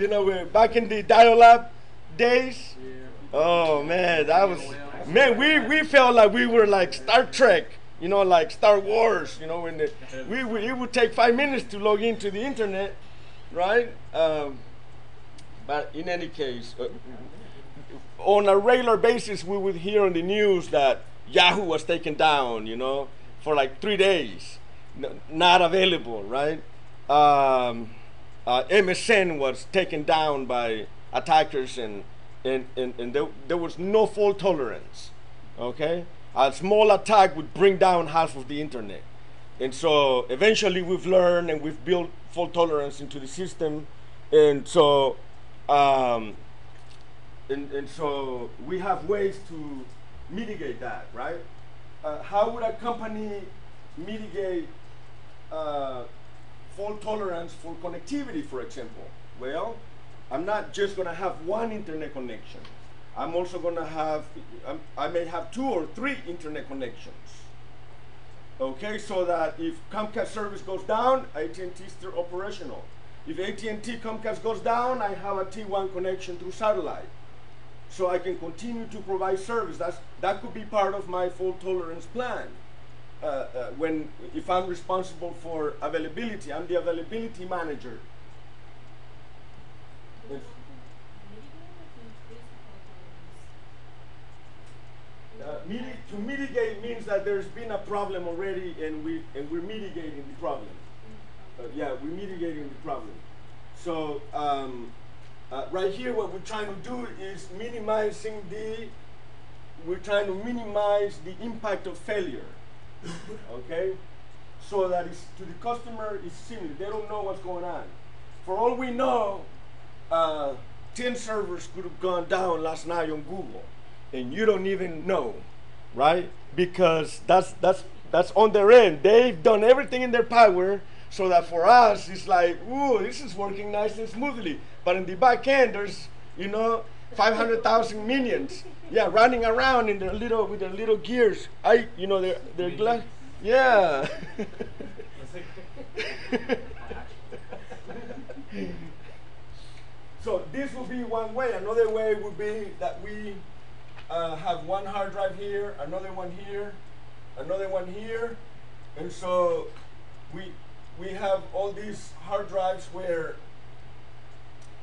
back in the dial-up days. Oh man, we felt like we were like Star Trek, like Star Wars, when it would take 5 minutes to log into the internet, right? But in any case, on a regular basis, we would hear on the news that Yahoo was taken down, for like 3 days, not available, right? MSN was taken down by attackers, and there was no fault tolerance. Okay, a small attack would bring down half of the internet, and so eventually we've learned and we've built fault tolerance into the system, and so so we have ways to mitigate that, right? How would a company mitigate fault tolerance for connectivity, for example? Well, I'm not just going to have one internet connection. I'm also going to have, I may have 2 or 3 internet connections. Okay, so that if Comcast service goes down, AT&T is still operational. If AT&T Comcast goes down, I have a T1 connection through satellite. So I can continue to provide service. That could be part of my fault tolerance plan. If I'm responsible for availability, I'm the availability manager. To mitigate means that there's been a problem already, and we're mitigating the problem. Yeah, we're mitigating the problem. So right here, what we're trying to do is we're trying to minimize the impact of failure. Okay, so that it's, to the customer, it's seamless. They don't know what's going on. For all we know, 10 servers could have gone down last night on Google, and you don't even know, right? Because that's on their end. They've done everything in their power so that for us it's like, ooh, this is working nice and smoothly. But in the back end, there's 500,000 minions. Yeah, running around in their little with their little gears. Their glass. Yeah. So this would be one way. Another way would be that we have one hard drive here, another one here, another one here, and so we have all these hard drives where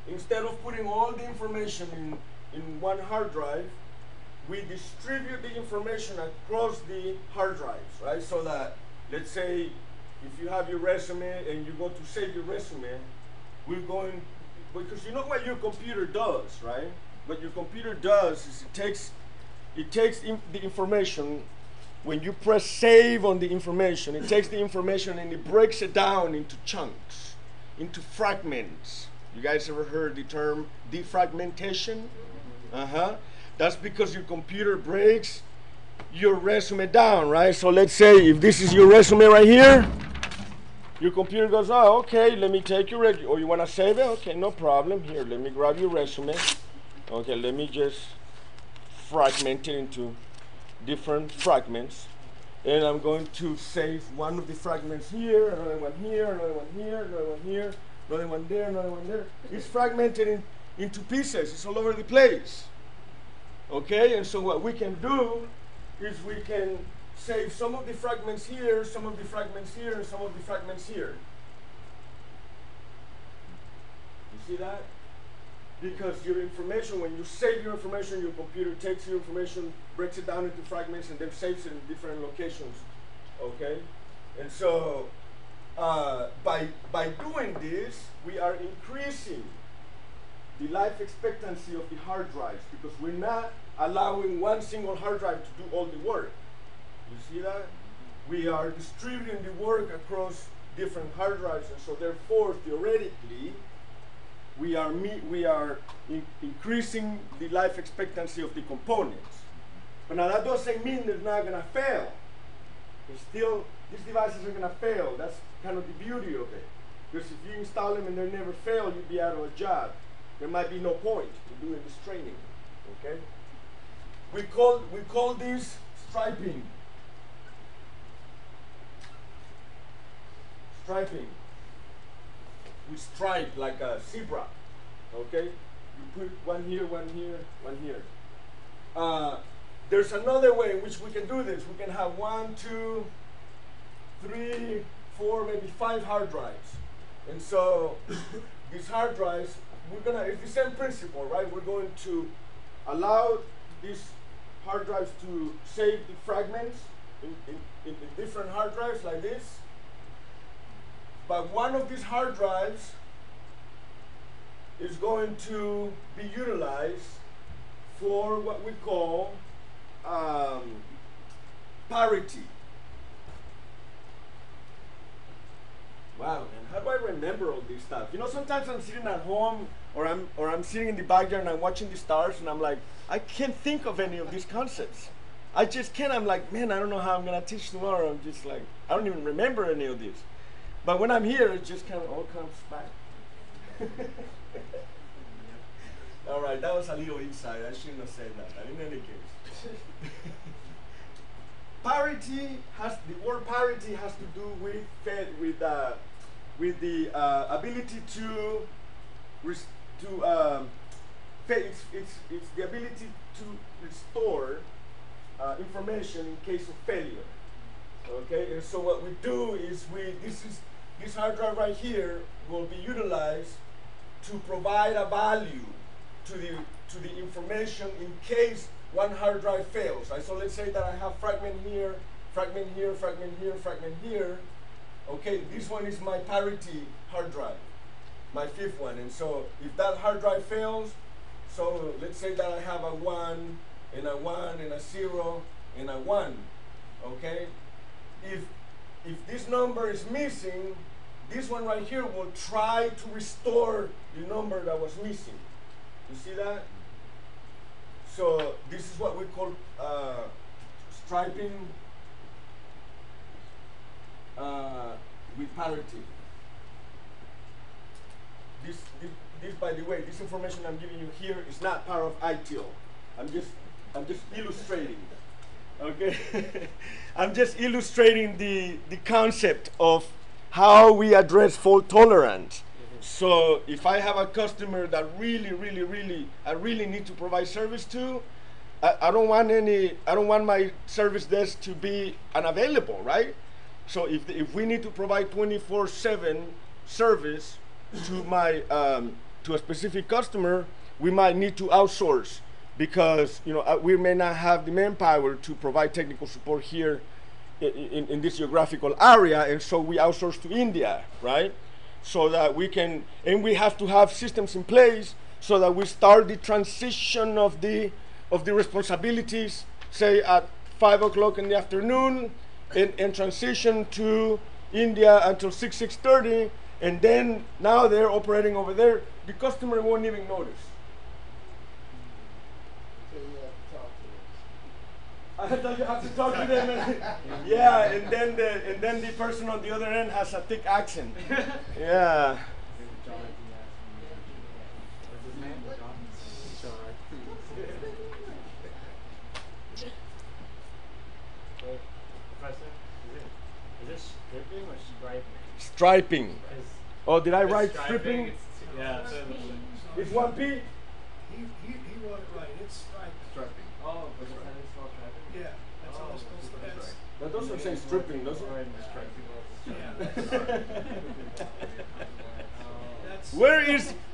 instead of putting all the information in one hard drive, we distribute the information across the hard drives, right? So that, let's say, if you have your resume and you go to save your resume, we're going, because you know what your computer does, right? What your computer does is it takes the information. When you press save on the information, it takes the information and it breaks it down into chunks, into fragments. You guys ever heard the term defragmentation? That's because your computer breaks your resume down, right? So let's say if this is your resume right here, your computer goes, oh, okay, let me take your resume. Or you want to save it? Okay, no problem. Here, let me grab your resume. Okay, let me just fragment it into different fragments. And I'm going to save one of the fragments here, another one here, another one here, another one here, another one there, another one there. It's fragmented into pieces. It's all over the place. Okay, and so what we can do is we can save some of the fragments here, some of the fragments here, and some of the fragments here. You see that? Because your information, when you save your information, your computer takes your information, breaks it down into fragments, and then saves it in different locations. Okay? And so by doing this, we are increasing the life expectancy of the hard drives, because we're not allowing one single hard drive to do all the work. You see that? We are distributing the work across different hard drives, and so therefore, theoretically, we are increasing the life expectancy of the components. But now that doesn't mean they're not going to fail. These devices are going to fail. That's kind of the beauty of it. Because if you install them and they never fail, you'd be out of a job. There might be no point in doing this training. Okay? We call this striping. Striping. We stripe like a zebra. Okay? You put one here, one here, one here. There's another way in which we can do this. We can have 1, 2, 3, 4, maybe 5 hard drives. And so these hard drives, it's the same principle, right? We're going to allow these hard drives to save the fragments in different hard drives like this. But one of these hard drives is going to be utilized for what we call parity. Wow, man, how do I remember all this stuff? You know, sometimes I'm sitting at home or I'm sitting in the backyard and I'm watching the stars and I'm like, I can't think of any of these concepts. I just can't. I'm like, man, I don't know how I'm going to teach tomorrow. I'm just like, I don't even remember any of this. But when I'm here, it just kind of all comes back. All right, that was a little insight. I shouldn't have said that. But in any case. The word parity has to do with the ability it's the ability to restore information in case of failure. Okay, and so what we do is this hard drive right here will be utilized to provide a value to the information in case one hard drive fails. Right? So let's say that I have fragment here, fragment here, fragment here, fragment here. Okay, this one is my parity hard drive, my 5th one. And so if that hard drive fails, so let's say that I have a 1 and a 1 and a 0 and a 1. Okay, if this number is missing, this one right here will try to restore the number that was missing. You see that? So this is what we call striping with parity. by the way, this information I'm giving you here is not part of ITIL. I'm just illustrating. Okay, I'm just illustrating the concept of how we address fault tolerance. So if I have a customer that I really need to provide service to, I don't want my service desk to be unavailable, right? So if we need to provide 24/7 service to my to a specific customer, we might need to outsource, because we may not have the manpower to provide technical support here in this geographical area, and so we outsource to India, right? So that we can, and we have to have systems in place so that we start the transition of the responsibilities, say at 5 o'clock in the afternoon, and transition to India until 6:30, and then now they're operating over there. The customer won't even notice. I thought you have to talk to them. Yeah, and then the person on the other end has a thick accent. Yeah. Professor, is this stripping or striping? Striping. Oh, did I write stripping? Yeah. It's 1P? He wrote it right. It's striping. Oh, but it's how they spell striping? Yeah, that's all it's supposed to be. That doesn't say stripping, does it?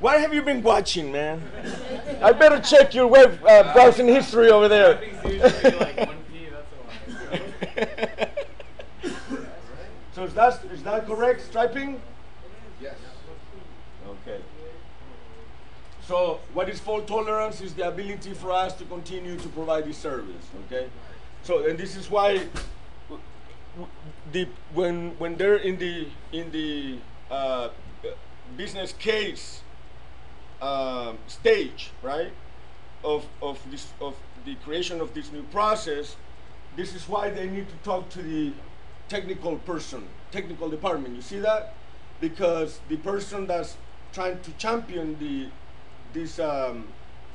What have you been watching, man? I better check your web browsing history over there. Striping's usually like 1P, that's a lot. So is that correct, striping? Yes. Okay. So what is fault tolerance is the ability for us to continue to provide this service, okay? So, and this is why when they're in the business case stage, right, of the creation of this new process, this is why they need to talk to the technical department. You see that? Because the person that's trying to champion this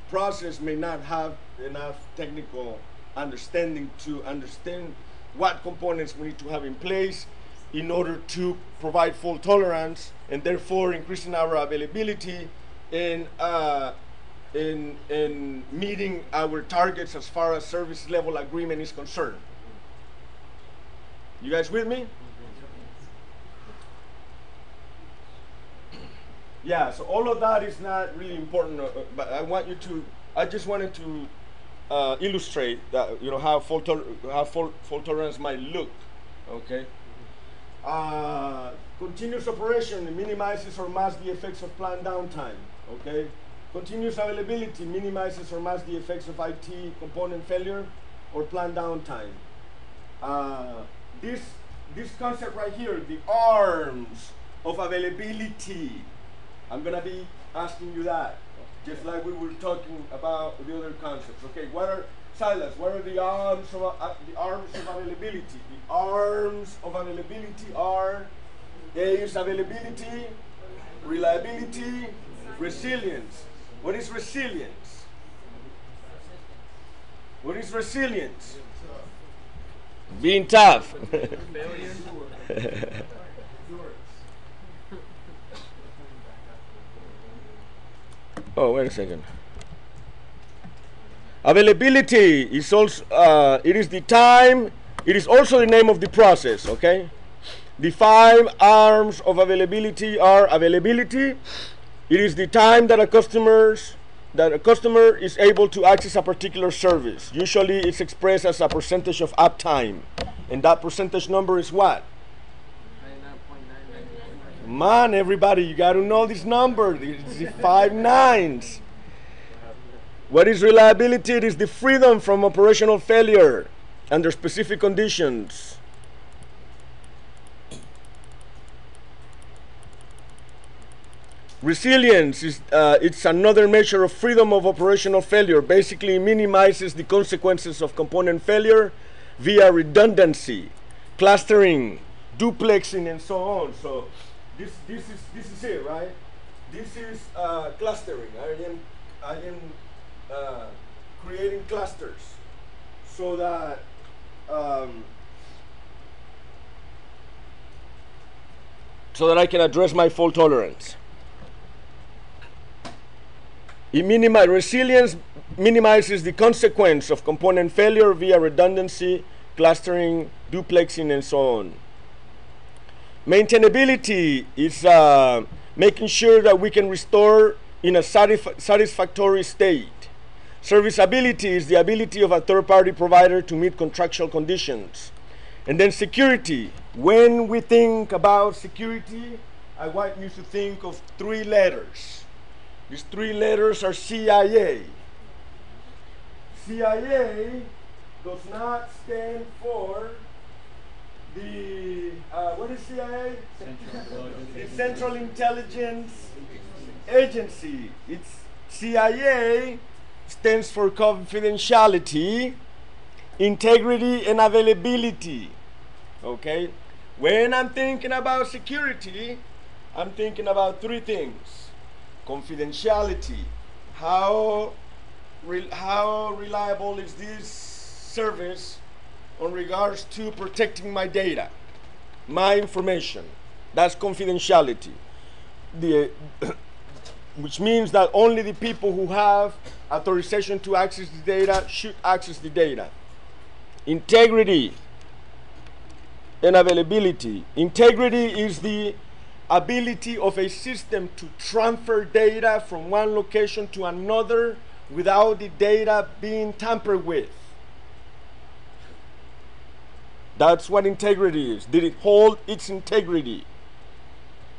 process may not have enough technical understanding to understand what components we need to have in place in order to provide fault tolerance, and therefore increasing our availability in meeting our targets as far as service level agreement is concerned. You guys with me? Yeah, so all of that is not really important, but I just wanted to illustrate that, how fault tolerance might look, okay? Continuous operation minimizes or masks the effects of planned downtime, okay? Continuous availability minimizes or masks the effects of IT component failure or planned downtime. This concept right here, the arms of availability, I'm gonna be asking you that, just like we were talking about the other concepts. Okay, Silas, what are the arms of availability? The arms of availability are: A is availability, reliability, resilience. What is resilience? What is resilience? Being tough. Oh, wait a second. Availability is also it is also the name of the process, okay? The 5 arms of availability are: availability, it is the time that a customer is able to access a particular service. Usually it's expressed as a percentage of uptime. And that percentage number is what? 99.99. Come on, everybody, you got to know this number. It's the 5 nines. What is reliability? It is the freedom from operational failure under specific conditions. Resilience is it's another measure of freedom of operational failure. Basically, minimizes the consequences of component failure via redundancy, clustering, duplexing, and so on. So this is it, right? This is clustering. I am creating clusters so that I can address my fault tolerance. Resilience minimizes the consequence of component failure via redundancy, clustering, duplexing, and so on. Maintainability is making sure that we can restore in a satisfactory state. Serviceability is the ability of a third-party provider to meet contractual conditions. And then security. When we think about security, I want you to think of 3 letters. These 3 letters are CIA. CIA does not stand for the, what is CIA? The Central Intelligence Agency. It's CIA stands for confidentiality, integrity, and availability. Okay? When I'm thinking about security, I'm thinking about 3 things. Confidentiality. How reliable is this service on regards to protecting my data, my information? That's confidentiality. Which means that only the people who have authorization to access the data should access the data. Integrity and availability. Integrity is the ability of a system to transfer data from one location to another without the data being tampered with. That's what integrity is. Did it hold its integrity?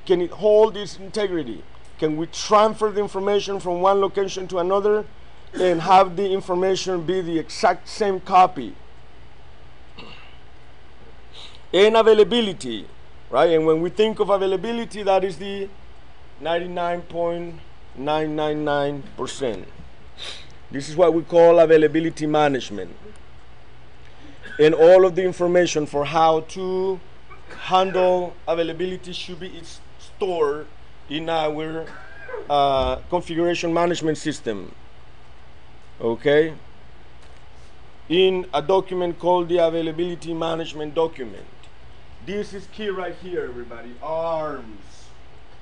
Can it hold its integrity? Can we transfer the information from one location to another and have the information be the exact same copy? And availability, right? And when we think of availability, that is the 99.999%. This is what we call availability management. And all of the information for how to handle availability should be stored in our configuration management system. Okay? In a document called the availability management document. This is key right here, everybody. Arms.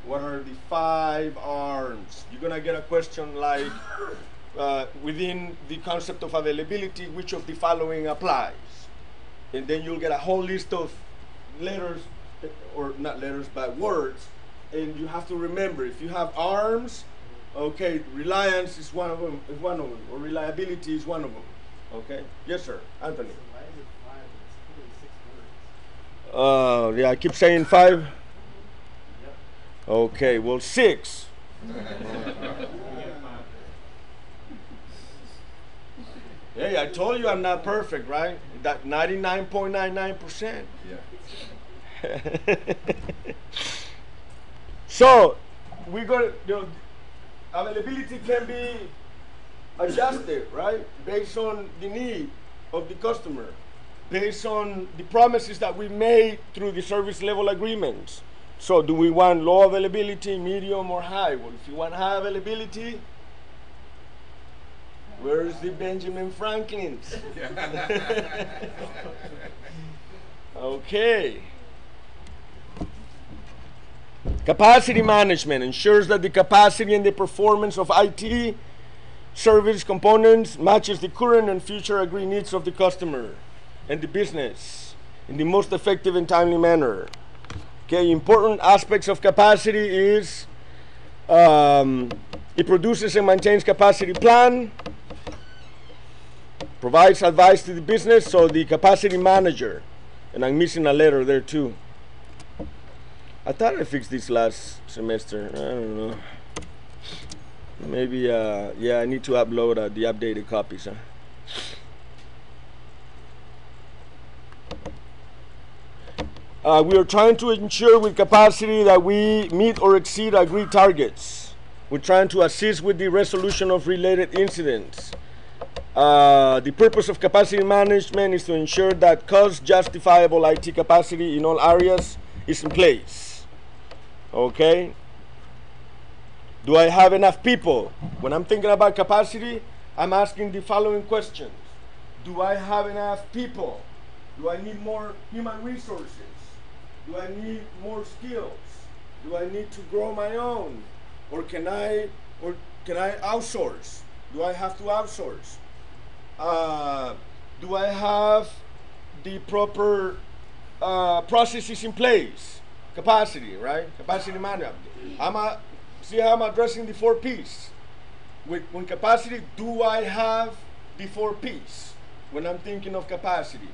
What are the 5 arms? You're gonna get a question like, within the concept of availability, which of the following applies? And then you'll get a whole list of letters, or not letters, but words. And you have to remember, if you have arms, okay, reliance is one of them, or reliability is one of them. Okay? Yes, sir. Anthony. Yeah, I keep saying 5. Yep. Okay, well, 6. Hey, I told you I'm not perfect, right? That 99.99%. Yeah. So, we got, availability can be adjusted, right? Based on the need of the customer, based on the promises that we made through the service level agreements. So, do we want low availability, medium, or high? Well, if you want high availability, where's the Benjamin Franklins? Okay. Capacity management ensures that the capacity and the performance of IT service components matches the current and future agreed needs of the customer and the business in the most effective and timely manner. Okay, important aspects of capacity is it produces and maintains capacity plan, provides advice to the business, so the capacity manager, and I'm missing a letter there too. I thought I fixed this last semester. I don't know. Maybe, yeah, I need to upload the updated copies. We are trying to ensure with capacity that we meet or exceed agreed targets. We're trying to assist with the resolution of related incidents. The purpose of capacity management is to ensure that cost-justifiable IT capacity in all areas is in place. Okay? Do I have enough people? When I'm thinking about capacity, I'm asking the following questions. Do I have enough people? Do I need more human resources? Do I need more skills? Do I need to grow my own? Or can I outsource? Do I have to outsource? Do I have the proper processes in place? Capacity, right? Capacity management. See how I'm addressing the 4 P's. When capacity, do I have the 4 P's when I'm thinking of capacity?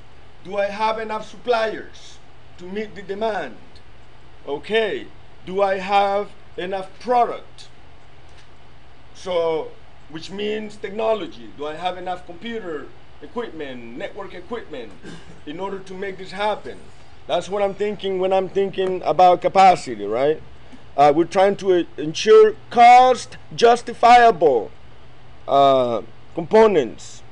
Do I have enough suppliers to meet the demand? Okay. Do I have enough product? So, which means technology. Do I have enough computer equipment, network equipment in order to make this happen? That's what I'm thinking when I'm thinking about capacity, right? We're trying to ensure cost justifiable components.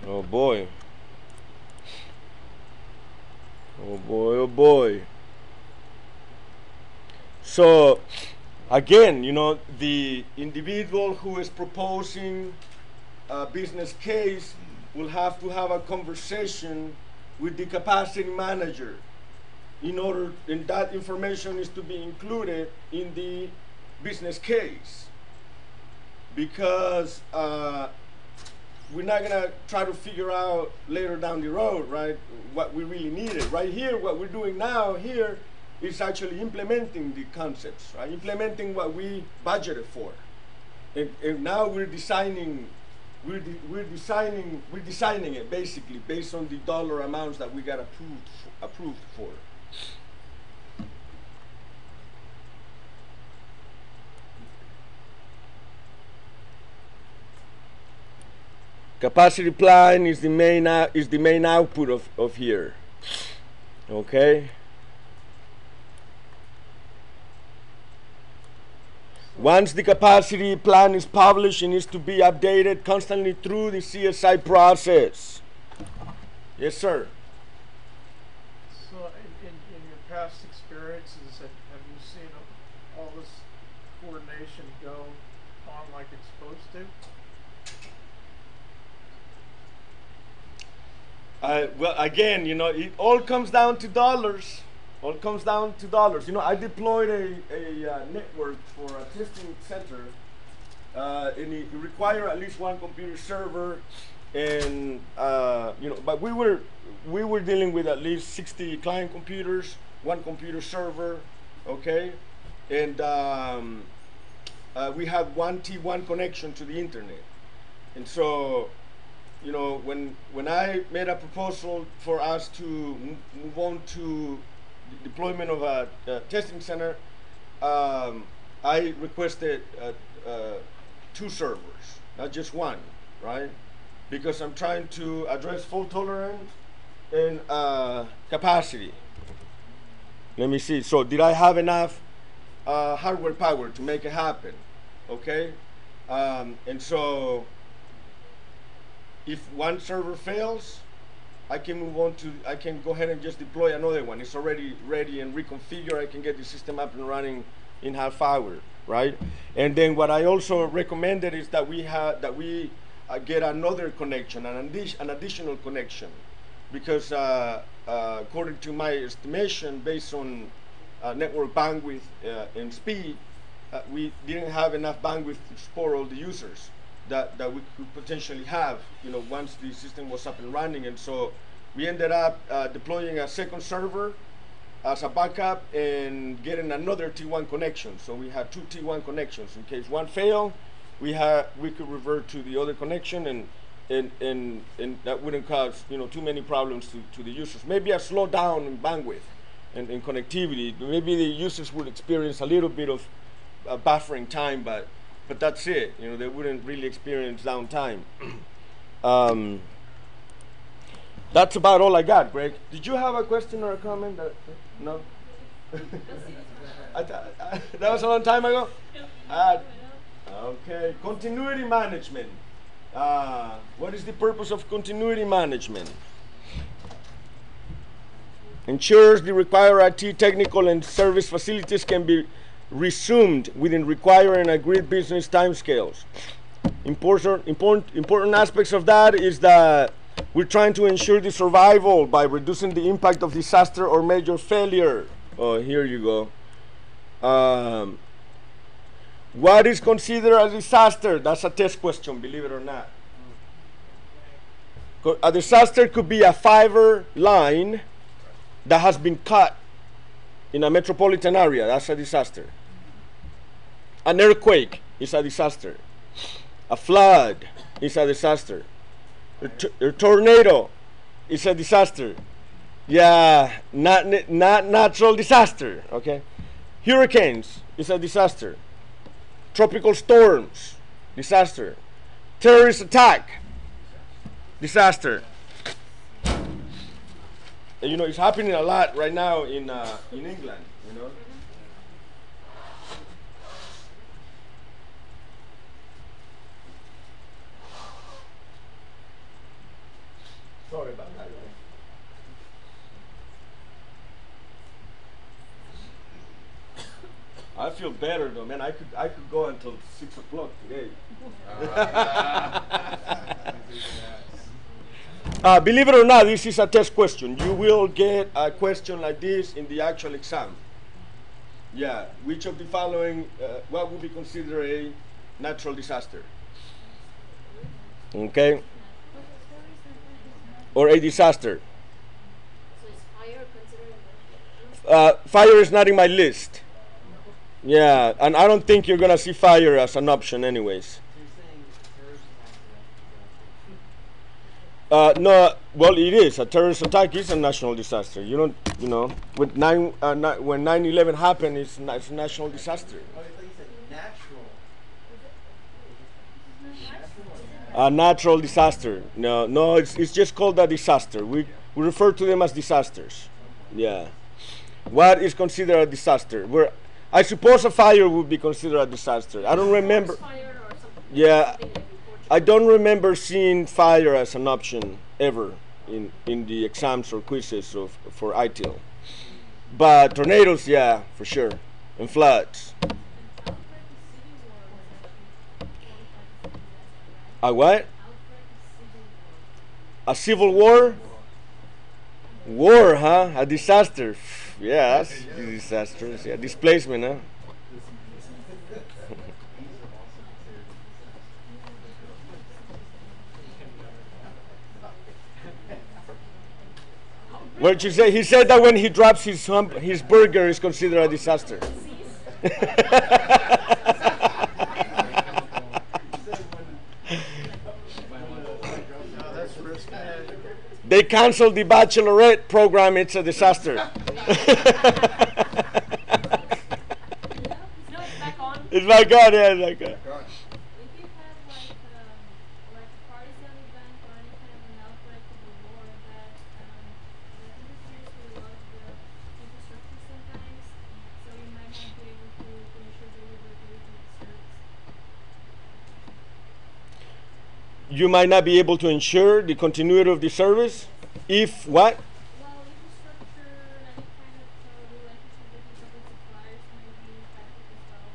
Oh boy. Oh boy, oh boy. So, again, the individual who is proposing a business case will have to have a conversation with the capacity manager and that information is to be included in the business case. Because we're not gonna try to figure out later down the road, right, what we really needed. Right here, what we're doing now here is actually implementing the concepts, right? Implementing what we budgeted for, and now we're designing it basically based on the dollar amounts that we got approved for. Capacity plan is the main output of here. Okay. Once the capacity plan is published, it needs to be updated constantly through the CSI process. Yes, sir. So, in your past experiences, have you seen all this coordination go on like it's supposed to? Well, again, it all comes down to dollars. All comes down to dollars. I deployed a network for a testing center, and it required at least 1 computer server, and but we were dealing with at least 60 client computers, 1 computer server, okay, and we had 1 T1 connection to the internet, and so. When I made a proposal for us to move on to the deployment of a testing center, I requested 2 servers, not just 1, right? Because I'm trying to address fault tolerance and capacity. Let me see. So did I have enough hardware power to make it happen? Okay, and so. If 1 server fails, I can go ahead and just deploy another one. It's already ready and reconfigured. I can get the system up and running in half hour, right? And then what I also recommended is that we get another connection, an additional connection, because according to my estimation, based on network bandwidth and speed, we didn't have enough bandwidth to support all the users that we could potentially have, once the system was up and running. And so we ended up deploying a 2nd server as a backup and getting another T1 connection. So we had 2 T1 connections. In case 1 failed, we could revert to the other connection, and that wouldn't cause too many problems to the users. Maybe a slowdown in bandwidth and connectivity. Maybe the users would experience a little bit of buffering time, but that's it. They wouldn't really experience downtime. That's about all I got, Greg. Did you have a question or a comment? No? That was a long time ago? Okay. Continuity management. What is the purpose of continuity management? Ensures the required IT technical and service facilities can be resumed within required and agreed business timescales. Important aspects of that is that we're trying to ensure the survival by reducing the impact of disaster or major failure. Oh, here you go. What is considered a disaster? That's a test question, believe it or not. A disaster could be a fiber line that has been cut in a metropolitan area. That's a disaster. An earthquake is a disaster. A flood is a disaster. A tornado is a disaster. Yeah, not natural disaster. Okay, hurricanes is a disaster. Tropical storms, disaster. Terrorist attack, disaster. And, you know, it's happening a lot right now in England. You know. Sorry about that. I feel better though, man. I could go until 6 o'clock today. Believe it or not, this is a test question. You will get a question like this in the actual exam. Yeah, which of the following, what would be considered a natural disaster? Okay. Or a disaster. So is fire considered? Fire is not in my list. Yeah, and I don't think you're gonna see fire as an option, anyways. No, well, it is. A terrorist attack is a national disaster. You don't, you know, when 9/11 happened, it's a national disaster. Oh, I thought you said natural. A natural disaster. No, it's just called a disaster. We refer to them as disasters. Yeah. What is considered a disaster? I suppose a fire would be considered a disaster. I don't remember. Fire or something. Yeah, Something like in I Portugal. don't remember seeing fire as an option ever in the exams or quizzes for ITIL. But tornadoes, yeah, for sure, and floods. A what? A civil war? War, huh? A disaster. Yeah, that's disastrous. Yeah, displacement, huh? What did you say? He said that when he drops his burger is considered a disaster. They canceled the bachelorette program. It's a disaster. No, it's back on. It's my God, yeah, it's my God. If you have like a partisan event or any kind of an outbreak of a war that interferes with a lot of the infrastructure sometimes, so you might not be able to ensure deliverability of the service. You might not be able to ensure the continuity of the service if what? Well, infrastructure and any kind of relationship with these other suppliers might be impacted as well.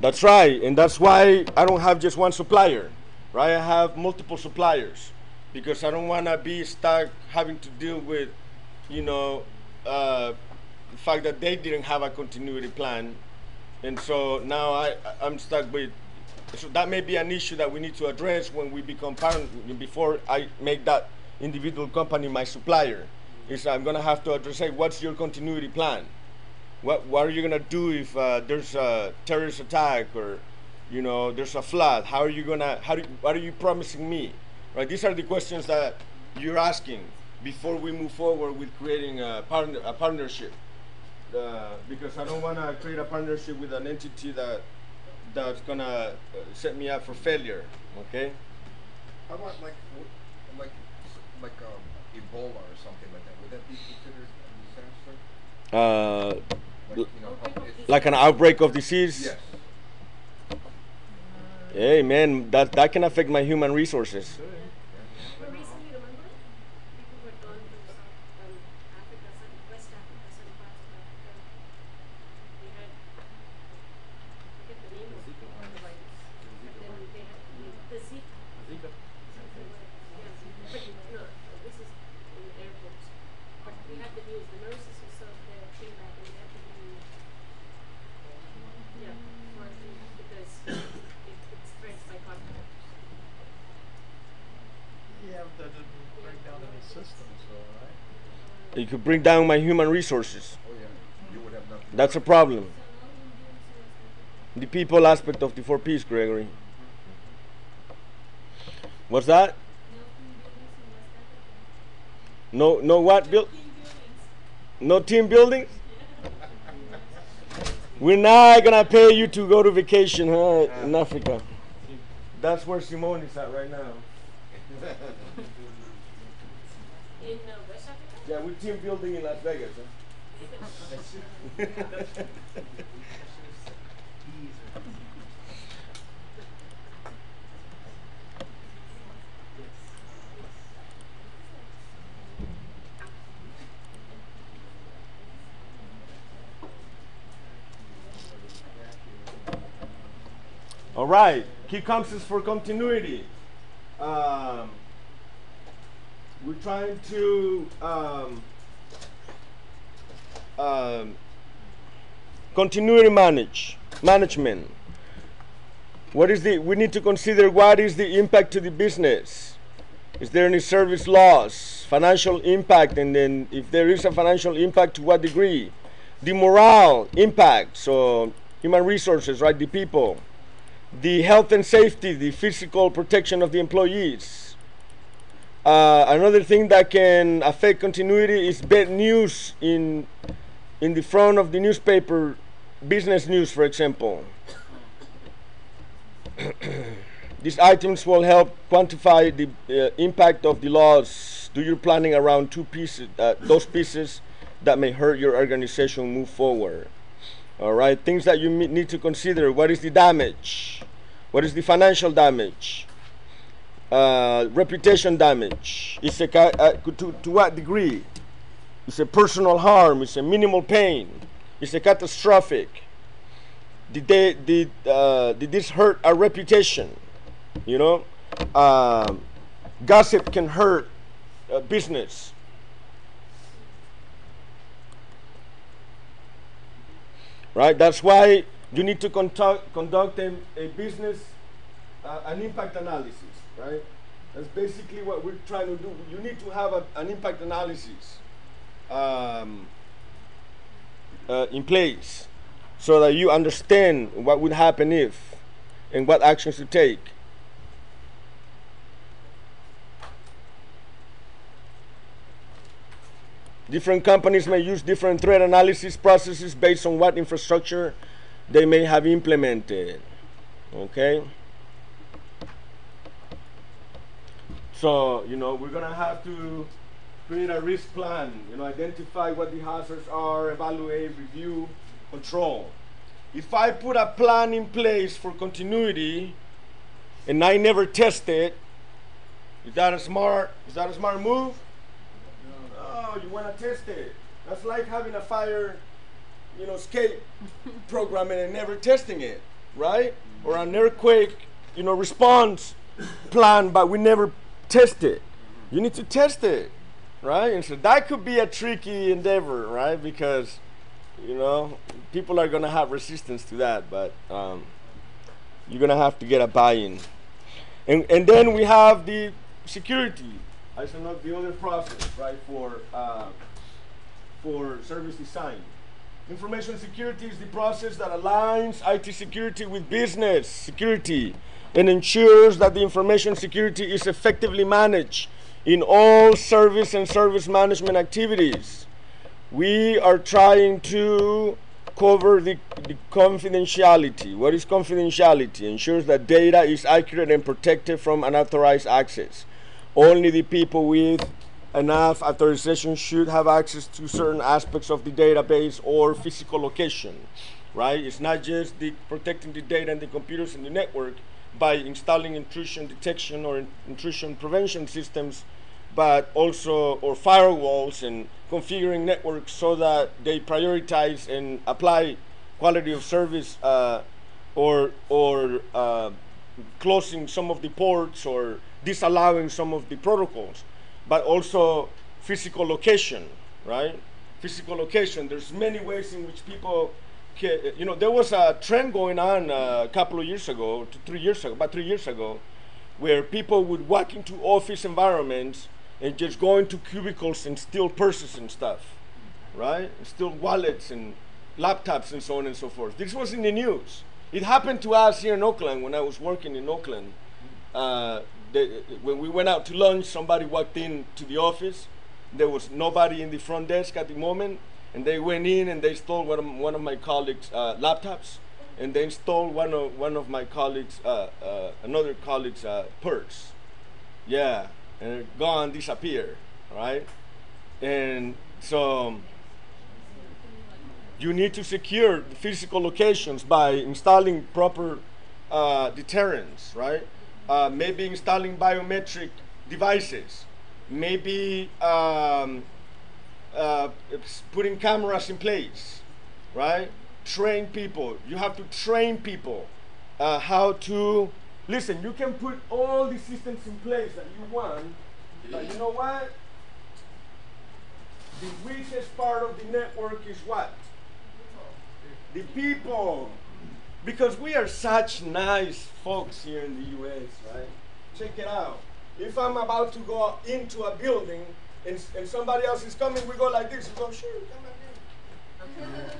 That's right, and that's why I don't have just one supplier, right? I have multiple suppliers because I don't want to be stuck having to deal with, you know, the fact that they didn't have a continuity plan, and so now I'm stuck with. So that may be an issue that we need to address when we become partner. Before I make that individual company my supplier, is I'm gonna have to address, hey, what's your continuity plan? What are you gonna do if there's a terrorist attack or, you know, there's a flood? How are you gonna? What are you promising me? Right. These are the questions that you're asking before we move forward with creating a partnership. Because I don't want to create a partnership with an entity that's gonna set me up for failure. Okay. How about like Ebola or something like that? Would that be considered a disaster? Like, you know, Like an outbreak of disease. yes. Hey man, that can affect my human resources. But recently, remember, people were gone to Africa, West Africa, some parts of Africa. They had, I forget the name of the virus. But then they had the Zika. Zika. Yeah, but no, this is in airports. But we had the news. The nurses who served there came back and they had to be, quarantined because it spreads by contact. Yeah, but that didn't break down any systems, though, right? It could bring down my human resources. Oh, yeah. You would have nothing. That's a problem. So no team buildings in West Africa. The people aspect of the 4 Ps, Gregory. What's that? No team buildings in West Africa. No what? Team buildings. No team buildings? We're not gonna pay you to go to vacation, huh, in Africa. That's where Simone is at right now. In West Africa? Yeah, we're team building in Las Vegas, huh? All right, key concepts for continuity. We're trying to continuity management. What is we need to consider what is the impact to the business. Is there any service loss, financial impact, and then if there is a financial impact, to what degree? The morale impact, so human resources, right, the people. The health and safety, the physical protection of the employees. Another thing that can affect continuity is bad news in the front of the newspaper, business news, for example. These items will help quantify the impact of the loss. Do your planning around those pieces that may hurt your organization move forward. All right, things that you need to consider. What is the damage? What is the financial damage? Reputation damage. Is to what degree? It's a personal harm. It's a minimal pain. It's a catastrophic. Did this hurt our reputation? You know, gossip can hurt business. Right? That's why you need to conduct a business, an impact analysis, right? That's basically what we're trying to do. You need to have an impact analysis in place so that you understand what would happen if and what actions to take. Different companies may use different threat analysis processes based on what infrastructure they may have implemented. Okay? So, you know, we're going to have to create a risk plan, you know, identify what the hazards are, evaluate, review, control. If I put a plan in place for continuity and I never test it, is that a smart move? Oh, you want to test it. That's like having a fire, you know, escape program and never testing it, right? Or an earthquake, you know, response plan, but we never test it. You need to test it, right? And so that could be a tricky endeavor, right? Because, you know, people are going to have resistance to that, but you're going to have to get a buy-in. And then we have the security. That's the other process, right, for service design. Information security is the process that aligns IT security with business security and ensures that the information security is effectively managed in all service and service management activities. We are trying to cover the confidentiality. What is confidentiality? Ensures that data is accurate and protected from unauthorized access. Only the people with enough authorization should have access to certain aspects of the database or physical location, right? It's not just protecting the data and the computers and the network, by installing intrusion detection or intrusion prevention systems, but also, or firewalls, and configuring networks so that they prioritize and apply quality of service, or closing some of the ports or disallowing some of the protocols, but also physical location, right? Physical location. There's many ways in which people can, there was a trend going on a couple of years ago, about 3 years ago, where people would walk into office environments and just go into cubicles and steal purses and stuff, right? Steal wallets and laptops and so on and so forth. This was in the news. It happened to us here in Oakland when I was working in Oakland. When we went out to lunch, somebody walked into the office. There was nobody in the front desk at the moment, and they went in and they stole one of my colleagues' laptops, and they stole one of my colleagues' another colleague's purse. Yeah, and it gone, disappear, right? And so you need to secure the physical locations by installing proper deterrents, right? Maybe installing biometric devices, maybe putting cameras in place, right? Train people. You have to train people how to listen. You can put all the systems in place that you want, but you know what? The weakest part of the network is what? The people. Because we are such nice folks here in the US, right? Check it out. If I'm about to go into a building and somebody else is coming, we go like this. We go, sure, come on in.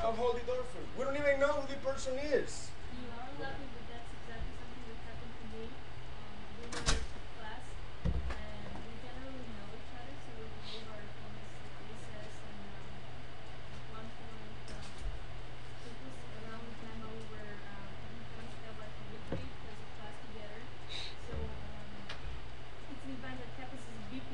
I'll hold the door for you. We don't even know who the person is. You are laughing, but that's exactly something that happened to me. We were in class, and we generally know each other, so we gave our phones recess, and at one point, it was around the time how we were going to have our delivery as a class together. So it's an event that happens as BP,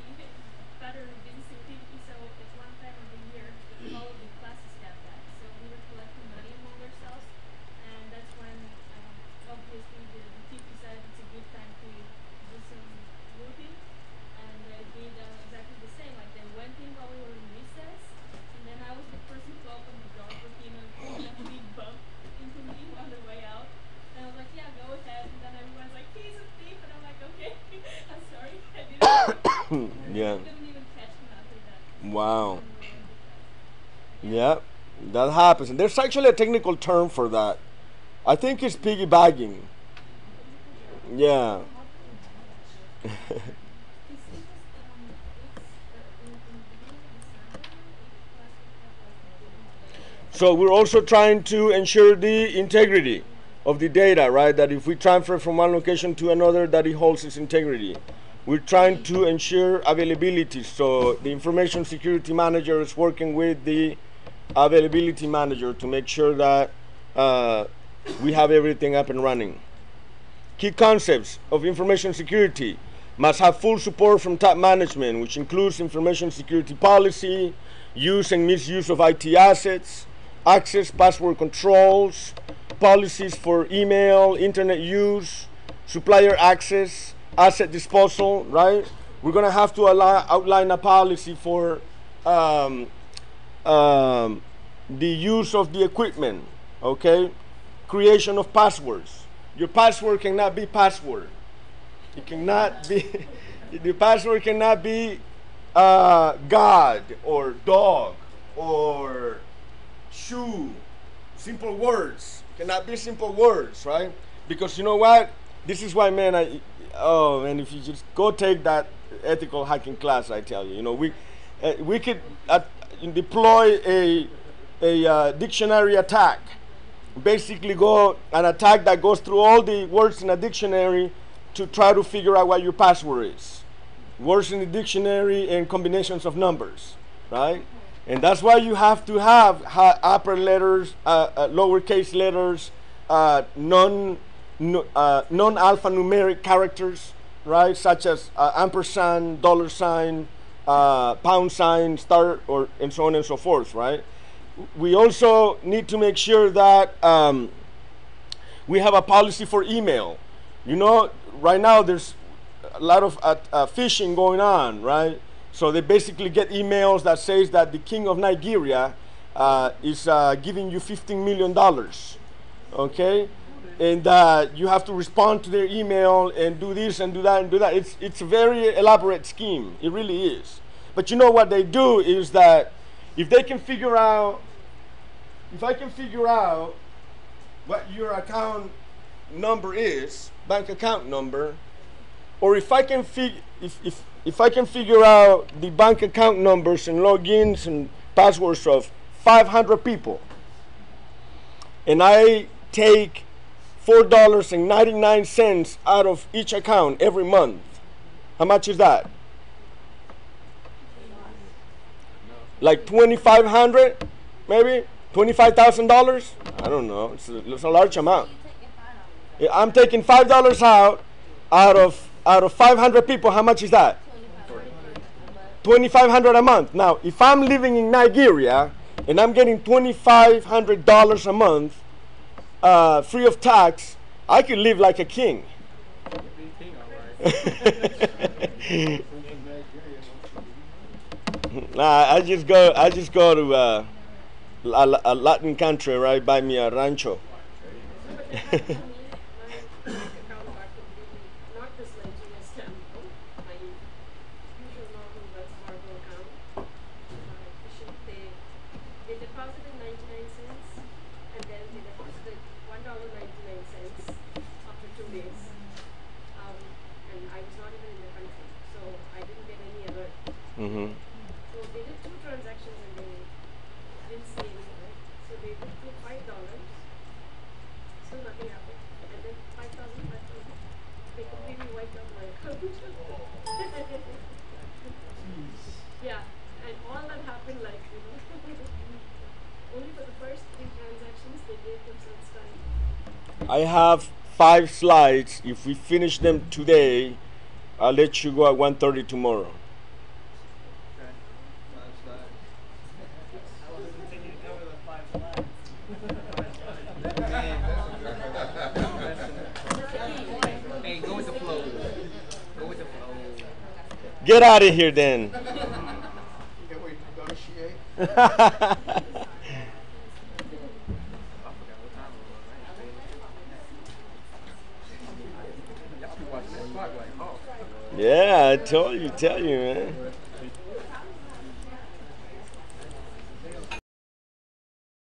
Pattern Visibility, so it's one time of the year all of the classes have that. So we were collecting money among ourselves, and that's when obviously the team decided it's a good time to do some looting, and they did exactly the same. Like they went in while we were in recess, and then I was the person who opened the door for him, and he actually bumped into me on the way out. And I was like, yeah, go ahead. And then everyone's like, he's a thief, and I'm like, okay, I'm sorry, I didn't. Yeah. Couldn't even catch him after that. Wow. Yeah, that happens. And there's actually a technical term for that. I think it's piggybacking. Yeah. So we're also trying to ensure the integrity of the data, right? That if we transfer from one location to another, that it holds its integrity. We're trying to ensure availability. So the information security manager is working with the availability manager to make sure that we have everything up and running. Key concepts of information security must have full support from top management, which includes information security policy, use and misuse of IT assets, access, password controls, policies for email, internet use, supplier access, asset disposal, right? We're going to have to outline a policy for the use of the equipment, okay? Creation of passwords. Your password cannot be password. It cannot be, the password cannot be God or dog or shoe. Simple words. Cannot be simple words, right? Because you know what? This is why, man, man, if you just go take that ethical hacking class, I tell you, we could deploy a dictionary attack. Basically go an attack that goes through all the words in a dictionary to try to figure out what your password is. Words in the dictionary and combinations of numbers, right? And that's why you have to have upper letters, lowercase letters, non-alphanumeric characters, right? Such as ampersand, dollar sign, pound sign, star, and so on and so forth, right? We also need to make sure that We have a policy for email. You know, right now there's a lot of phishing going on, right? So they basically get emails that says that the king of Nigeria is giving you $15 million, okay? And you have to respond to their email and do this and do that and do that. It's a very elaborate scheme. It really is. But you know what they do is that if they can figure out, if I can figure out what your account number is, bank account number, or if I can if I can figure out the bank account numbers and logins and passwords of 500 people, and I take $4.99 out of each account every month, how much is that? Like 2,500, maybe $25,000. I don't know. It's a large amount. I'm taking $5 out of 500 people. How much is that? $2,500 a month. Now, if I'm living in Nigeria and I'm getting $2,500 a month free of tax, I could live like a king. Nah, I just go to a Latin country, right? Buy me a rancho. Mm-hmm. So they did 2 transactions and they didn't see any alert. So they did put $5. Still nothing happened. And then 5,000. They completely wiped out my account. Yeah. And all that happened like, only for the first 3 transactions they gave themselves time. I have 5 slides. If we finish them today, I'll let you go at 1:30 tomorrow. Hey, go with the flow. Go with the flow. Get out of here then. Can we negotiate? Yeah, I tell you, man.